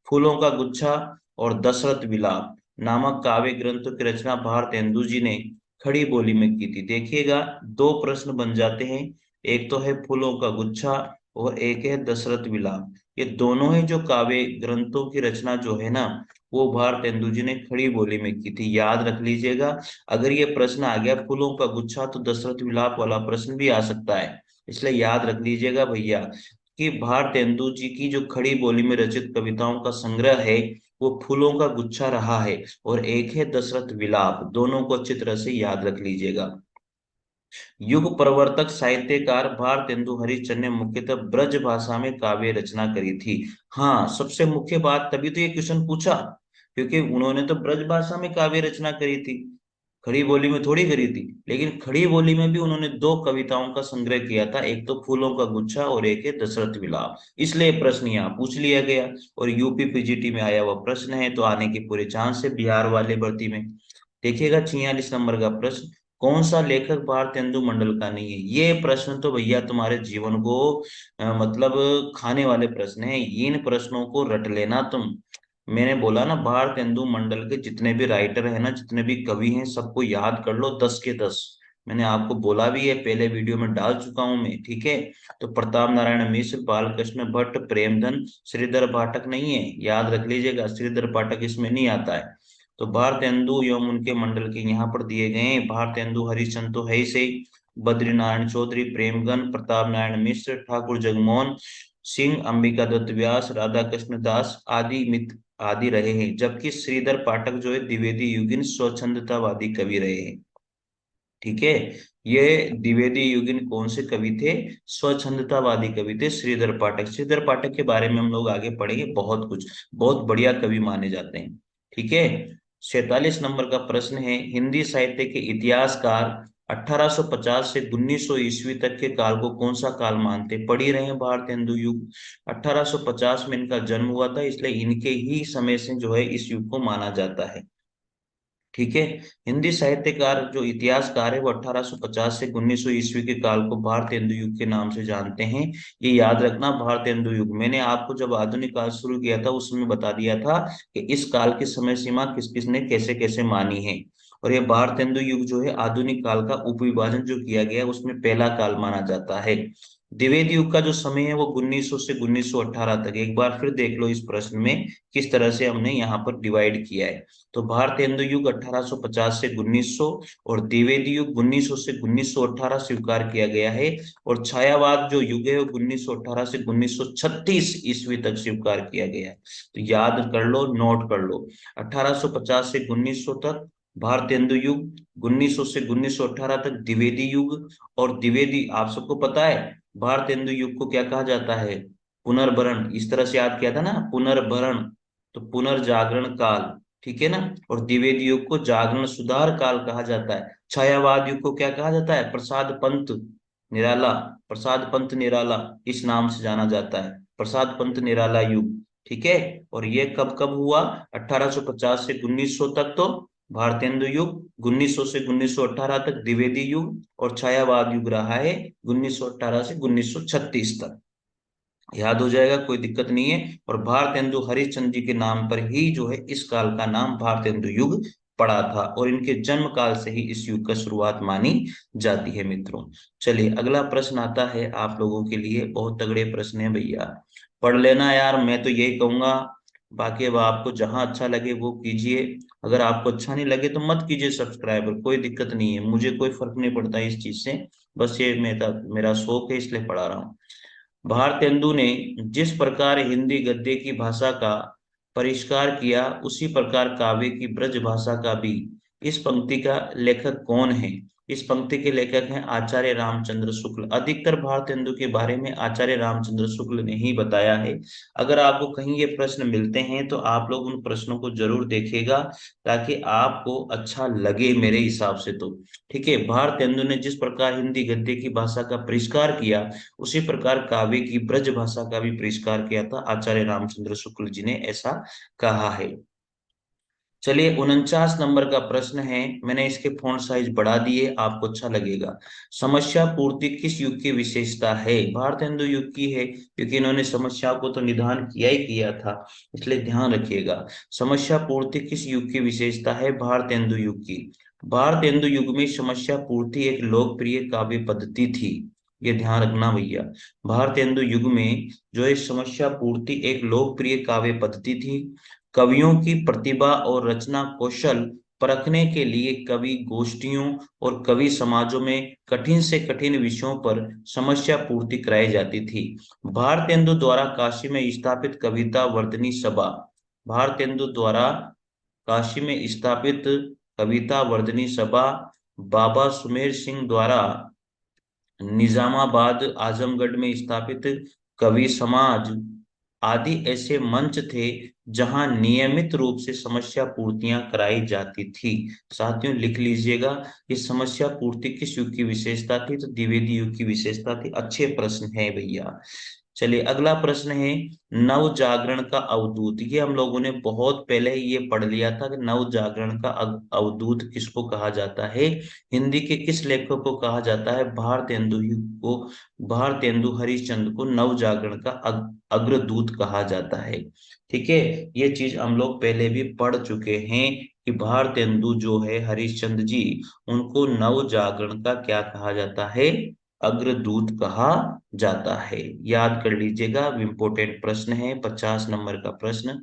फूलों का गुच्छा और दशरथ विलाप नामक काव्य ग्रंथों की रचना भारतेंदु जी ने खड़ी बोली में की थी। देखिएगा, दो प्रश्न बन जाते हैं, एक तो है फूलों का गुच्छा और एक है दशरथ विलाप। ये दोनों ही जो काव्य ग्रंथों की रचना जो है ना, वो भारतेंदु जी ने खड़ी बोली में की थी, याद रख लीजिएगा। अगर ये प्रश्न आ गया फूलों का गुच्छा, तो दशरथ विलाप वाला प्रश्न भी आ सकता है। इसलिए याद रख लीजिएगा भैया, कि भारतेंदु जी की जो खड़ी बोली में रचित कविताओं का संग्रह है, वो फूलों का गुच्छा रहा है, और एक है दशरथ विलाप। दोनों को अच्छी तरह से याद रख लीजिएगा। युग प्रवर्तक साहित्यकार भारतेंदु हरिश्चंद्र ने मुख्यतः ब्रज भाषा में काव्य रचना करी थी। हाँ, सबसे मुख्य बात, तभी तो ये क्वेश्चन पूछा, क्योंकि उन्होंने तो ब्रज भाषा में काव्य रचना करी थी, खड़ी बोली में थोड़ी करी थी। लेकिन खड़ी बोली में भी उन्होंने दो कविताओं का संग्रह किया था, एक तो फूलों का गुच्छा और एक है दशरथ विलाप। इसलिए प्रश्न यहाँ पूछ लिया गया, और यूपी पीजीटी में आया हुआ प्रश्न है, तो आने के पूरे चांस है बिहार वाले भर्ती में। देखिएगा, 46 नंबर का प्रश्न, कौन सा लेखक भारतेंदु मंडल का नहीं है? ये प्रश्न तो भैया तुम्हारे जीवन को मतलब खाने वाले प्रश्न है। इन प्रश्नों को रट लेना तुम। मैंने बोला ना, भारतेंदु मंडल के जितने भी राइटर है ना, जितने भी कवि हैं, सबको याद कर लो 10 के 10। मैंने आपको बोला भी है, पहले वीडियो में डाल चुका हूं मैं। ठीक है, तो प्रताप नारायण मिश्र, बालकृष्ण भट्ट, प्रेमधन, श्रीधर पाठक नहीं है, याद रख लीजिएगा, श्रीधर पाठक इसमें नहीं आता है। तो भारतेंदु एवं उनके मंडल के यहाँ पर दिए गए हैं, भारतेंदु हरिश्चंद्र तो है ही सही, बद्री नारायण चौधरी, प्रेमगन, प्रताप नारायण मिश्र, ठाकुर जगमोहन सिंह, अंबिका दत्त व्यास, राधा कृष्ण दास आदि मित आदि रहे हैं। जबकि श्रीधर पाठक जो है द्विवेदी युगीन स्वच्छंदतावादी कवि रहे हैं। ठीक है, ये द्विवेदी युगीन कौन से कवि थे? स्वच्छंदतावादी कवि थे श्रीधर पाठक। श्रीधर पाठक के बारे में हम लोग आगे पढ़ेंगे बहुत कुछ, बहुत बढ़िया कवि माने जाते हैं। ठीक है, 46 नंबर का प्रश्न है, हिंदी साहित्य के इतिहासकार 1850 से 1900 ईस्वी तक के काल को कौन सा काल मानते? पढ़ ही रहे हैं, भारतेंदु युग। 1850 में इनका जन्म हुआ था, इसलिए इनके ही समय से जो है इस युग को माना जाता है। ठीक है, हिंदी साहित्यकार जो इतिहासकार है, वो 1850 से 1900 ईस्वी के काल को भारतेंदु युग के नाम से जानते हैं। ये याद रखना, भारतेंदु युग, मैंने आपको जब आधुनिक काल शुरू किया था उस समय बता दिया था कि इस काल की समय सीमा किस किस ने कैसे कैसे मानी है। और ये भारतेंदु युग जो है आधुनिक काल का उपविभाजन जो किया गया है, उसमें पहला काल माना जाता है। द्विवेदी युग का जो समय है वो 1900 से 1918 तक। एक बार फिर देख लो इस प्रश्न में किस तरह से हमने यहाँ पर डिवाइड किया है। तो भारतेंदु युग 1850 से 1900, और द्विवेदी युग 1900 से 1918 स्वीकार किया गया है। और छायावाद जो युग है वो 1918 से 1936 ईस्वी तक स्वीकार किया गया है। तो याद कर लो, नोट कर लो, 1850 से 1900 तक भारतेंदु युग, 1900 से 1918 तक द्विवेदी युग। और द्विवेदी, आप सबको पता है भारतेंदु युग को क्या कहा जाता है? पुनर्भरण। इस तरह से याद किया था ना, पुनर्भरण, तो पुनर्जागरण काल। ठीक है ना। और द्विवेदी युग को जागरण सुधार काल कहा जाता है। छायावाद युग को क्या कहा जाता है? प्रसाद पंत निराला, प्रसाद पंत निराला, इस नाम से जाना जाता है, प्रसाद पंत निराला युग। ठीक है, और ये कब कब हुआ? 1850 से 1900 तक तो भारतेंदु युग, 1900 से 1918 तक द्विवेदी युग, और छायावाद युग रहा है 1918 से 1936 तक। याद हो जाएगा, कोई दिक्कत नहीं है। और भारतेंदु हरिश्चंद्र जी के नाम पर ही जो है इस काल का नाम भारतेंदु युग पड़ा था, और इनके जन्म काल से ही इस युग का शुरुआत मानी जाती है मित्रों। चलिए, अगला प्रश्न आता है आप लोगों के लिए, बहुत तगड़े प्रश्न है भैया, पढ़ लेना यार। मैं तो यही कहूंगा, बाकी अब आपको जहां अच्छा लगे वो कीजिए, अगर आपको अच्छा नहीं लगे तो मत कीजिए सब्सक्राइबर, कोई दिक्कत नहीं है, मुझे कोई फर्क नहीं पड़ता इस चीज से। बस ये मेरा मेरा शौक है इसलिए पढ़ा रहा हूँ। भारतेंदु ने जिस प्रकार हिंदी गद्य की भाषा का परिष्कार किया, उसी प्रकार काव्य की ब्रज भाषा का भी। इस पंक्ति का लेखक कौन है? इस पंक्ति के लेखक हैं आचार्य रामचंद्र शुक्ल। अधिकतर भारतेंदु के बारे में आचार्य रामचंद्र शुक्ल ने ही बताया है। अगर आपको कहीं ये प्रश्न मिलते हैं तो आप लोग उन प्रश्नों को जरूर देखिएगा, ताकि आपको अच्छा लगे मेरे हिसाब से तो। ठीक है, भारतेंदु ने जिस प्रकार हिंदी गद्य की भाषा का परिष्कार किया, उसी प्रकार काव्य की ब्रज भाषा का भी परिष्कार किया था आचार्य रामचंद्र शुक्ल जी ने, ऐसा कहा है। चलिए 49 नंबर का प्रश्न है, मैंने इसके फॉन्ट साइज बढ़ा दिए, आपको अच्छा लगेगा। समस्या पूर्ति किस युग की विशेषता है? भारतेंदु युग की है, क्योंकि इन्होंने समस्या को तो निदान किया ही किया था, इसलिए ध्यान रखिएगा। समस्या पूर्ति किस युग की विशेषता है? भारतेंदु युग की। भारतेंदु युग में समस्या पूर्ति एक लोकप्रिय काव्य पद्धति थी, ये ध्यान रखना भैया। भारतेंदु युग में जो है समस्या पूर्ति एक लोकप्रिय काव्य पद्धति थी। कवियों की प्रतिभा और रचना कौशल परखने के लिए कवि गोष्ठियों और कवि समाजों में कठिन से कठिन विषयों पर समस्या पूर्ति कराई जाती थी। भारतेंदु द्वारा काशी में स्थापित कविता वर्धनी सभा। भारतेंदु द्वारा काशी में स्थापित कविता वर्धनी सभा, बाबा सुमेर सिंह द्वारा निजामाबाद आजमगढ़ में स्थापित कवि समाज आदि ऐसे मंच थे जहां नियमित रूप से समस्या पूर्तियां कराई जाती थी। साथियों लिख लीजिएगा, ये समस्या पूर्ति किस युग की विशेषता थी? तो द्विवेदी युग की विशेषता थी। अच्छे प्रश्न है भैया। चलिए अगला प्रश्न है, नव जागरण का अवधूत। ये हम लोगों ने बहुत पहले ही ये पढ़ लिया था कि नव जागरण का अवधूत किसको कहा जाता है। हिंदी के किस लेखक को कहा जाता है? भारतेंदु को, भारतेंदु हरिश्चंद्र को नव जागरण का अग्रदूत कहा जाता है। ठीक है, ये चीज हम लोग पहले भी पढ़ चुके हैं कि भारतेंदु जो है हरिश्चंद्र जी, उनको नव जागरण का क्या कहा जाता है? अग्रदूत कहा जाता है। याद कर लीजिएगा, इम्पोर्टेंट प्रश्न है, 50 नंबर का प्रश्न।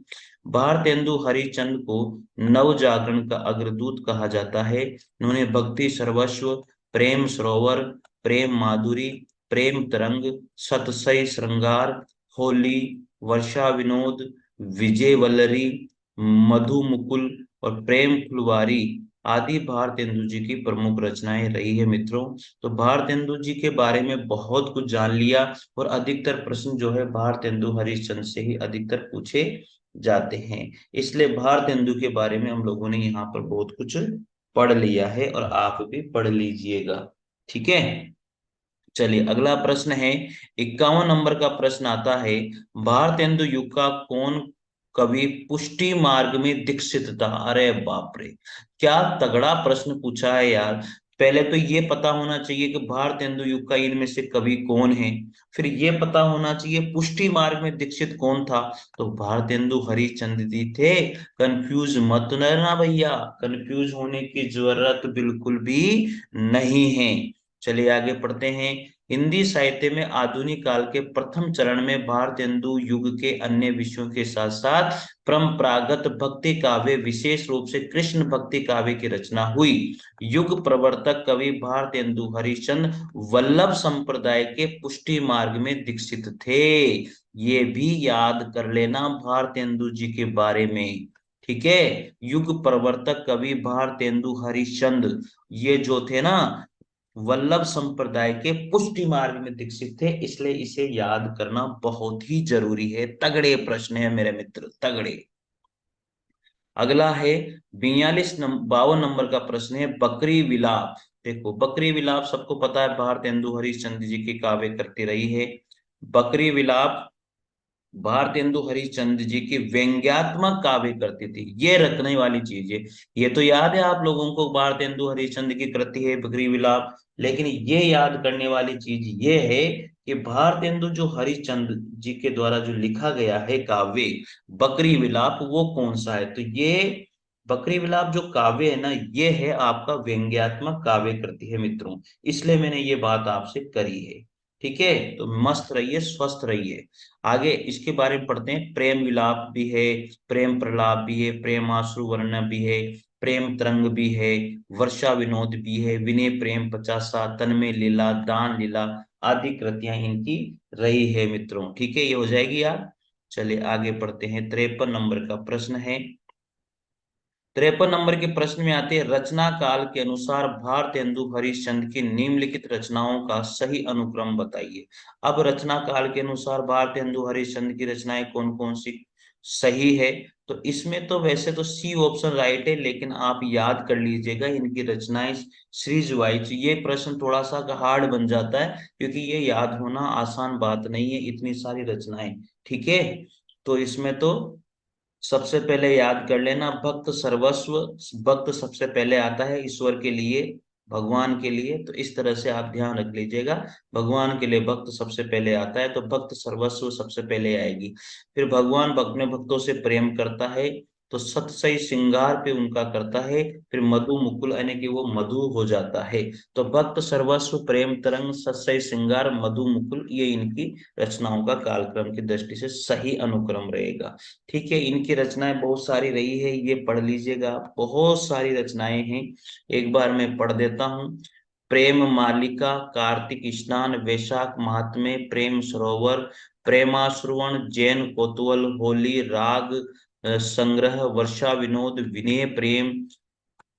भारतेंदु हरिश्चंद्र को नव जागरण का अग्रदूत कहा जाता है। उन्होंने भक्ति सर्वस्व, प्रेम सरोवर, प्रेम माधुरी, प्रेम तरंग, सतसई श्रृंगार, होली, वर्षा विनोद, विजय वल्लरी, मधु मुकुल और प्रेम फुलवारी आदि भारतेंदु जी की प्रमुख रचनाएं रही है मित्रों। तो भारतेंदु जी के बारे में बहुत कुछ जान लिया, और अधिकतर प्रश्न जो है भारतेंदु हरिश्चंद्र से ही अधिकतर पूछे जाते हैं, इसलिए भारतेंदु के बारे में हम लोगों ने यहाँ पर बहुत कुछ पढ़ लिया है, और आप भी पढ़ लीजिएगा। ठीक है, चलिए अगला प्रश्न है, 51 नंबर का प्रश्न आता है, भारतेंदु युग का कौन कवि पुष्टि मार्ग में दीक्षित था? अरे बाप रे, क्या तगड़ा प्रश्न पूछा है यार। पहले तो ये पता होना चाहिए कि भारतेंदु युग का इनमें से कवि कौन है, फिर ये पता होना चाहिए पुष्टि मार्ग में दीक्षित कौन था। तो भारतेंदु हरिश्चंद्र जी थे। कंफ्यूज मत ना भैया, कंफ्यूज होने की जरूरत बिल्कुल भी नहीं है। चलिए आगे पढ़ते हैं। हिंदी साहित्य में आधुनिक काल के प्रथम चरण में भारतेंदु युग के अन्य विषयों के साथ साथ परंपरागत भक्ति काव्य, विशेष रूप से कृष्ण भक्ति काव्य की रचना हुई। युग प्रवर्तक कवि भारतेंदु हरिश्चंद्र वल्लभ संप्रदाय के पुष्टि मार्ग में दीक्षित थे। ये भी याद कर लेना भारतेंदु जी के बारे में। ठीक है, युग प्रवर्तक कवि भारतेंदु हरिश्चंद्र, ये जो थे ना, वल्लभ संप्रदाय के पुष्टि मार्ग में दीक्षित थे, इसलिए इसे याद करना बहुत ही जरूरी है। तगड़े प्रश्न है मेरे मित्र, तगड़े। अगला है 52 नंबर का प्रश्न है, बकरी विलाप। देखो बकरी विलाप सबको पता है, भारतेंदु हरिश्चंद्र जी की काव्य करती रही है। बकरी विलाप भारतेंदु हरिश्चंद्र जी की व्यंग्यात्मक काव्य करती थी, ये रखने वाली चीज है। ये तो याद है आप लोगों को, भारतेंदु हरिश्चंद्र की कृति है बकरी विलाप, लेकिन ये याद करने वाली चीज ये है कि भारतेंदु जो हरिश्चंद्र जी के द्वारा जो लिखा गया है काव्य बकरी विलाप, वो कौन सा है? तो ये बकरी विलाप जो काव्य है ना, ये है आपका व्यंग्यात्मक काव्य कृति है मित्रों, इसलिए मैंने ये बात आपसे करी है। ठीक है, तो मस्त रहिए, स्वस्थ रहिए। आगे इसके बारे में पढ़ते हैं। प्रेम विलाप भी है, प्रेम प्रलाप भी है, प्रेम आश्रु वर्ण भी है, प्रेम तरंग भी है, वर्षा विनोद भी है, विनय प्रेम पचासा, तन्मय लीला, दान लीला आदि कृतियां इनकी रही है मित्रों। ठीक है, ये हो जाएगी यार। चलिए आगे पढ़ते हैं। 53 नंबर का प्रश्न है। 53 नंबर के प्रश्न में आते हैं, रचना काल के अनुसार भारतेंदु हरिश्चंद्र की निम्नलिखित रचनाओं का सही अनुक्रम बताइए। अब रचना काल के अनुसार भारतेंदु हरिश्चंद्र की रचनाएं कौन कौन सी सही है, तो इसमें तो वैसे तो सी ऑप्शन राइट है, लेकिन आप याद कर लीजिएगा इनकी रचनाएं सीरीज वाइज। ये प्रश्न थोड़ा सा हार्ड बन जाता है, क्योंकि ये याद होना आसान बात नहीं है, इतनी सारी रचनाएं। ठीक है, तो इसमें तो सबसे पहले याद कर लेना, भक्त सर्वस्व। भक्त सबसे पहले आता है ईश्वर के लिए, भगवान के लिए, तो इस तरह से आप ध्यान रख लीजिएगा। भगवान के लिए भक्त सबसे पहले आता है, तो भक्त सर्वस्व सबसे पहले आएगी। फिर भगवान अपने भक्तों से प्रेम करता है, तो सत सही श्रृंगार पे उनका करता है। फिर मधु मुकुल यानी कि वो मधु हो जाता है। तो भक्त सर्वस्व, प्रेम तरंग, सत सही श्रृंगार, मधु मुकुल, ये इनकी रचनाओं का कालक्रम की दृष्टि से सही अनुक्रम रहेगा। ठीक है, इनकी रचनाएं बहुत सारी रही है, ये पढ़ लीजिएगा, बहुत सारी रचनाएं हैं। एक बार मैं पढ़ देता हूँ। प्रेम मालिका, कार्तिक स्नान, वैशाख महात्म्य, प्रेम सरोवर, प्रेमाश्रवण, जैन कोतवल, होली, राग संग्रह, वर्षा विनोद, विनय प्रेम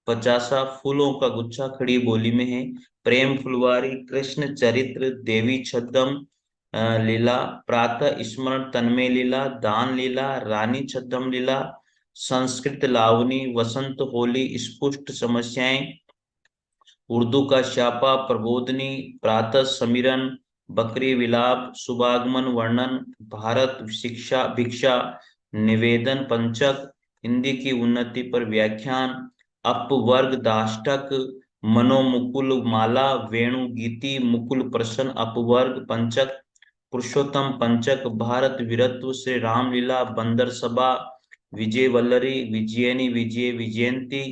पचासा, फूलों का गुच्छा खड़ी बोली में है, प्रेम फुलवारी, कृष्ण चरित्र, देवी छद्म लीला, प्रातः स्मरण, तन्मय लीला, दान लीला, रानी छद्म लीला, संस्कृत लावनी, वसंत होली, स्पुष्ट समस्याएं, उर्दू का श्यापा, प्रबोधनी, प्रातः समीरन, बकरी विलाप, शुभागमन वर्णन, भारत शिक्षा भिक्षा, निवेदन पंचक, हिंदी की उन्नति पर व्याख्यान, अपवर्ग दाष्टक, मनोमुकुल माला, वेणु गीति, मुकुल प्रश्न, अपवर्ग पंचक, पुरुषोत्तम पंचक, भारत वीरत्व, श्री रामलीला, बंदर सभा, विजय वल्लरी, विजयनी, विजय विजयंती,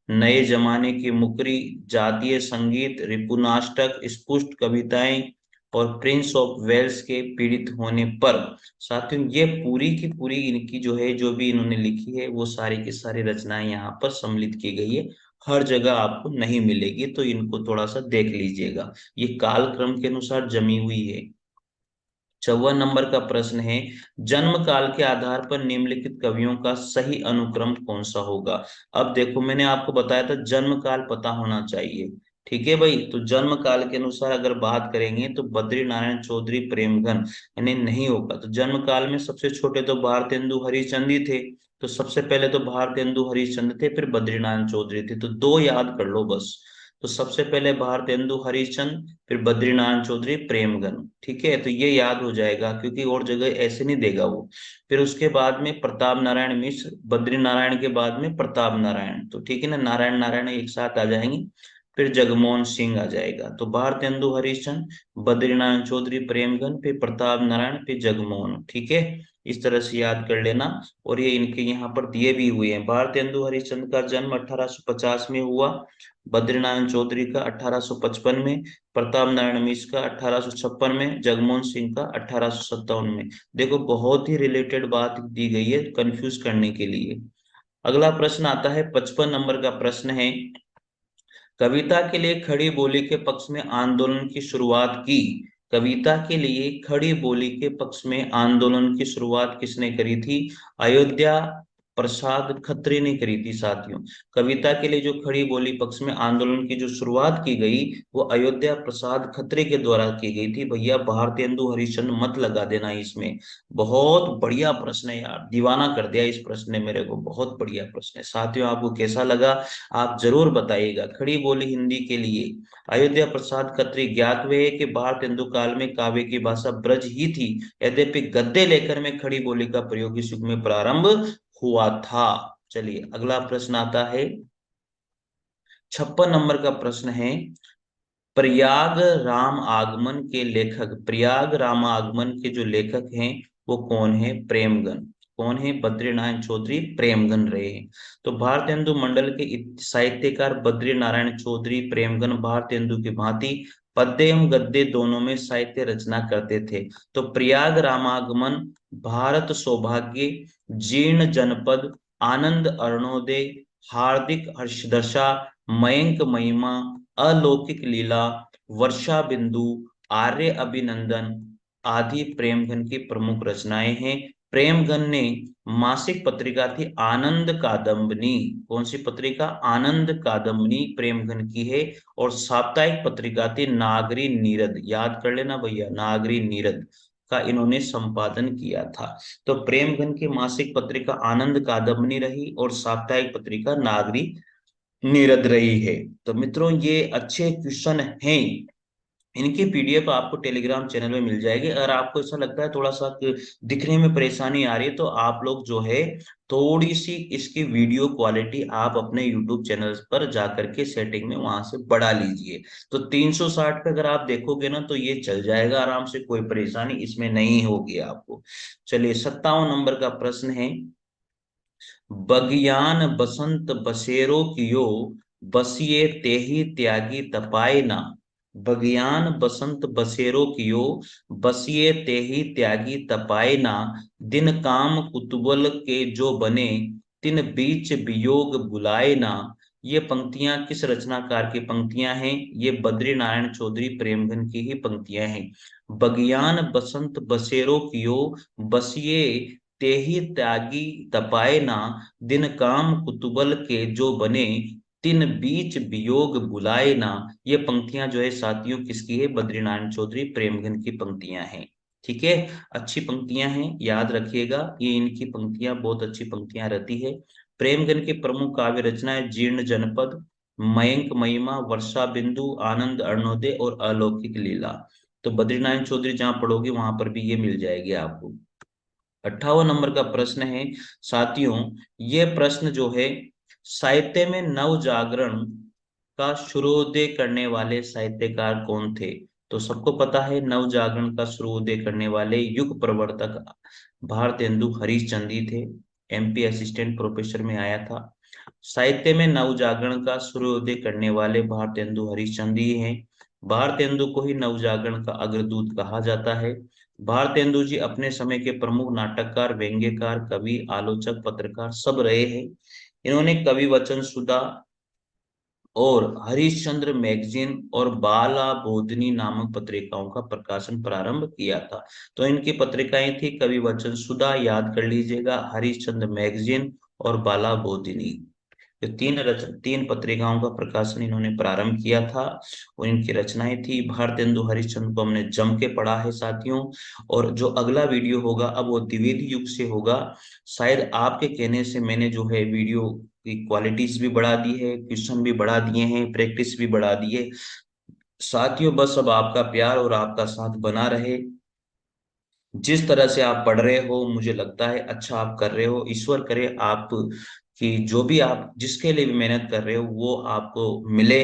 नए जमाने की मुकरी, जातीय संगीत, रिपुनाष्टक, स्पुष्ट कविताएं और प्रिंस ऑफ वेल्स के पीड़ित होने पर। साथियों, ये पूरी की पूरी इनकी जो है, जो भी इन्होंने लिखी है, वो सारी की सारी रचनाएं यहाँ पर सम्मिलित की गई है। हर जगह आपको नहीं मिलेगी, तो इनको थोड़ा सा देख लीजिएगा, ये कालक्रम के अनुसार जमी हुई है। 54 नंबर का प्रश्न है, जन्म काल के आधार पर निम्नलिखित कवियों का सही अनुक्रम कौन सा होगा। अब देखो, मैंने आपको बताया था जन्म काल पता होना चाहिए। ठीक है भाई, तो जन्म काल के अनुसार अगर बात करेंगे तो बद्री नारायण चौधरी प्रेमघन यानी नहीं होगा। तो जन्म काल में सबसे छोटे तो भारतेंदु हरिश्चंद्र ही थे, तो सबसे पहले तो भारतेंदु हरिश्चंद्र थे, फिर बद्री नारायण चौधरी थे, तो दो याद कर लो बस। तो सबसे पहले भारतेंदु हरिश्चंद्र, फिर बद्रीनारायण चौधरी प्रेमगन। ठीक है, तो ये याद हो जाएगा, क्योंकि और जगह ऐसे नहीं देगा वो। फिर उसके बाद में प्रताप नारायण मिश्र, बद्री नारायण के बाद में प्रताप नारायण, तो ठीक है ना, नारायण नारायण एक साथ आ जाएंगे। फिर जगमोहन सिंह आ जाएगा। तो भारतेंदु हरिश्चंद्र, बद्रीनारायण चौधरी प्रेमगन, फिर प्रताप नारायण, फिर जगमोहन। ठीक है, इस तरह से याद कर लेना। और ये इनके यहाँ पर दिए भी हुए हैं। भारतेंदु हरिश्चंद्र का जन्म 1850 में हुआ, बद्रीनारायण चौधरी का 1855 में, प्रताप नारायण मिश्र का 1856 में, जगमोहन सिंह का 1857 में। देखो, बहुत ही रिलेटेड बात दी गई है कंफ्यूज करने के लिए। अगला प्रश्न आता है, 55 नंबर का प्रश्न है, कविता के लिए खड़ी बोली के पक्ष में आंदोलन की शुरुआत की। कविता के लिए खड़ी बोली के पक्ष में आंदोलन की शुरुआत किसने करी थी। अयोध्या प्रसाद खत्री ने करी थी साथियों। कविता के लिए जो खड़ी बोली पक्ष में आंदोलन की जो शुरुआत की गई, वो अयोध्या प्रसाद खत्री के द्वारा की गई थी। भैया भारतेंदु हरिश्चंद्र मत लगा देना इसमें। बहुत बढ़िया प्रश्न है यार, दीवाना कर दिया इस प्रश्न ने मेरे को, बहुत बढ़िया प्रश्न है साथियों। आपको कैसा लगा आप जरूर बताइएगा। खड़ी बोली हिंदी के लिए अयोध्या प्रसाद खत्री। ज्ञात वे है कि भारतेंदु काल में काव्य की भाषा ब्रज ही थी, यद्यपि गद्य लेखन में खड़ी बोली का प्रयोग इस युग में प्रारंभ हुआ था। चलिए अगला प्रश्न आता है, 56 नंबर का प्रश्न है, प्रयाग राम आगमन के लेखक, प्रयाग राम आगमन के जो लेखक हैं वो कौन है। प्रेमगन। कौन है, बद्रीनारायण चौधरी प्रेमगन रहे हैं। तो भारतेंदु मंडल के साहित्यकार बद्री नारायण चौधरी प्रेमगन भारतेंदु की भांति पद्य एवं गद्य दोनों में साहित्य रचना करते थे। तो प्रयाग रामागमन, भारत सौभाग्य, जीर्ण जनपद, आनंद अरुणोदय, हार्दिक हर्षदशा, मयंक महिमा, अलौकिक लीला, वर्षा बिंदु, आर्य अभिनंदन आदि प्रेमघन की प्रमुख रचनाएं हैं। प्रेमघन ने मासिक पत्रिका थी आनंद कादम्बनी, कौन सी पत्रिका? आनंद कादम्बनी प्रेमघन की है। और साप्ताहिक पत्रिका थी नागरी नीरद, याद कर लेना भैया, नागरी नीरद का इन्होंने संपादन किया था। तो प्रेमघन की मासिक पत्रिका आनंद कादम्बनी रही और साप्ताहिक पत्रिका नागरी नीरद रही है। तो मित्रों ये अच्छे क्वेश्चन हैं, इनकी पीडीएफ आपको टेलीग्राम चैनल में मिल जाएगी। अगर आपको ऐसा लगता है थोड़ा सा दिखने में परेशानी आ रही है, तो आप लोग जो है थोड़ी सी इसकी वीडियो क्वालिटी आप अपने यूट्यूब चैनल पर जाकर के सेटिंग में वहां से बढ़ा लीजिए। तो 360 पे अगर आप देखोगे ना तो ये चल जाएगा आराम से, कोई परेशानी इसमें नहीं होगी आपको। चलिए 57 नंबर का प्रश्न है, बगियान बसंत बसेरो कियो, बसिए तेहि त्यागी तपाए ना। बगियान बसंत बसेरो कियो, बसिए तेहि त्यागी तपाए ना। दिन काम कुतुबल के जो बने, तिन बीच वियोग बुलाए ना। ये पंक्तियां किस रचनाकार की पंक्तियां हैं? ये बद्री नारायण चौधरी प्रेमघन की ही पंक्तियां हैं। बगियान बसंत बसेरो कियो, बसिए तेहि त्यागी तपाए ना। दिन काम कुतुबल के जो बने, तिन बीच वियोग बुलाए ना। ये पंक्तियां जो है साथियों किसकी है? बद्रीनारायण चौधरी प्रेमघन की पंक्तियां हैं। ठीक है, अच्छी पंक्तियां हैं, याद रखिएगा, ये इनकी पंक्तियां बहुत अच्छी पंक्तियां रहती है। प्रेमघन की प्रमुख काव्य रचनाएं जीर्ण जनपद, मयंक महिमा, वर्षा बिंदु, आनंद अरुणोदय और अलौकिक लीला। तो बद्रीनारायण चौधरी जहां पढ़ोगे वहां पर भी ये मिल जाएगी आपको। 58 नंबर का प्रश्न है साथियों, ये प्रश्न जो है, साहित्य में नव जागरण का शुरोदय करने वाले साहित्यकार कौन थे? तो सबको पता है नव जागरण का शुरोदय करने वाले युग प्रवर्तक भारतेंदु हरिश्चंद्र ही थे। एमपी असिस्टेंट प्रोफेसर में आया था। साहित्य में नव जागरण का सूर्योदय करने वाले भारतेंदु हरिश्चंद्र ही हैं। भारतेंदु को ही नव जागरण का अग्रदूत कहा जाता है। भारतेंदु जी अपने समय के प्रमुख नाटककार, व्यंग्यकार, कवि, आलोचक, पत्रकार सब रहे हैं। इन्होंने कवि वचन सुधा और हरिश्चंद्र मैगजीन और बाला बोधनी नामक पत्रिकाओं का प्रकाशन प्रारंभ किया था। तो इनकी पत्रिकाएं थी कवि वचन सुधा, याद कर लीजिएगा, हरिश्चंद्र मैगजीन और बाला बोधिनी। जो तीन पत्रिकाओं का प्रकाशन इन्होंने प्रारंभ किया था और इनकी रचनाएं थी। भारतेंदु हरिश्चंद्र को हमने जम के पढ़ा है साथियों। और जो अगला वीडियो होगा अब वो द्विवेदी युग से होगा। शायद आपके कहने से मैंने जो है वीडियो की क्वालिटीज भी बढ़ा दी है, क्वेश्चन भी बढ़ा दिए हैं, प्रैक्टिस भी बढ़ा दी है साथियों। बस अब आपका प्यार और आपका साथ बना रहे। जिस तरह से आप पढ़ रहे हो मुझे लगता है अच्छा आप कर रहे हो। ईश्वर करे आप कि जो भी आप जिसके लिए भी मेहनत कर रहे हो वो आपको मिले।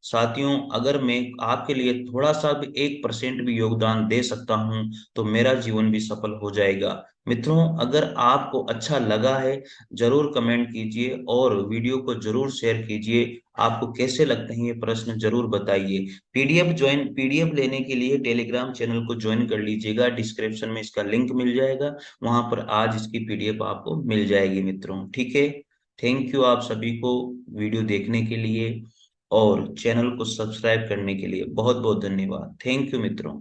साथियों अगर मैं आपके लिए थोड़ा सा भी 1% भी योगदान दे सकता हूं तो मेरा जीवन भी सफल हो जाएगा। मित्रों अगर आपको अच्छा लगा है जरूर कमेंट कीजिए और वीडियो को जरूर शेयर कीजिए। आपको कैसे लगते हैं ये प्रश्न जरूर बताइए। पीडीएफ लेने के लिए टेलीग्राम चैनल को ज्वाइन कर लीजिएगा, डिस्क्रिप्शन में इसका लिंक मिल जाएगा, वहां पर आज इसकी पीडीएफ आपको मिल जाएगी मित्रों। ठीक है, थैंक यू आप सभी को वीडियो देखने के लिए और चैनल को सब्सक्राइब करने के लिए बहुत बहुत धन्यवाद। थैंक यू मित्रों।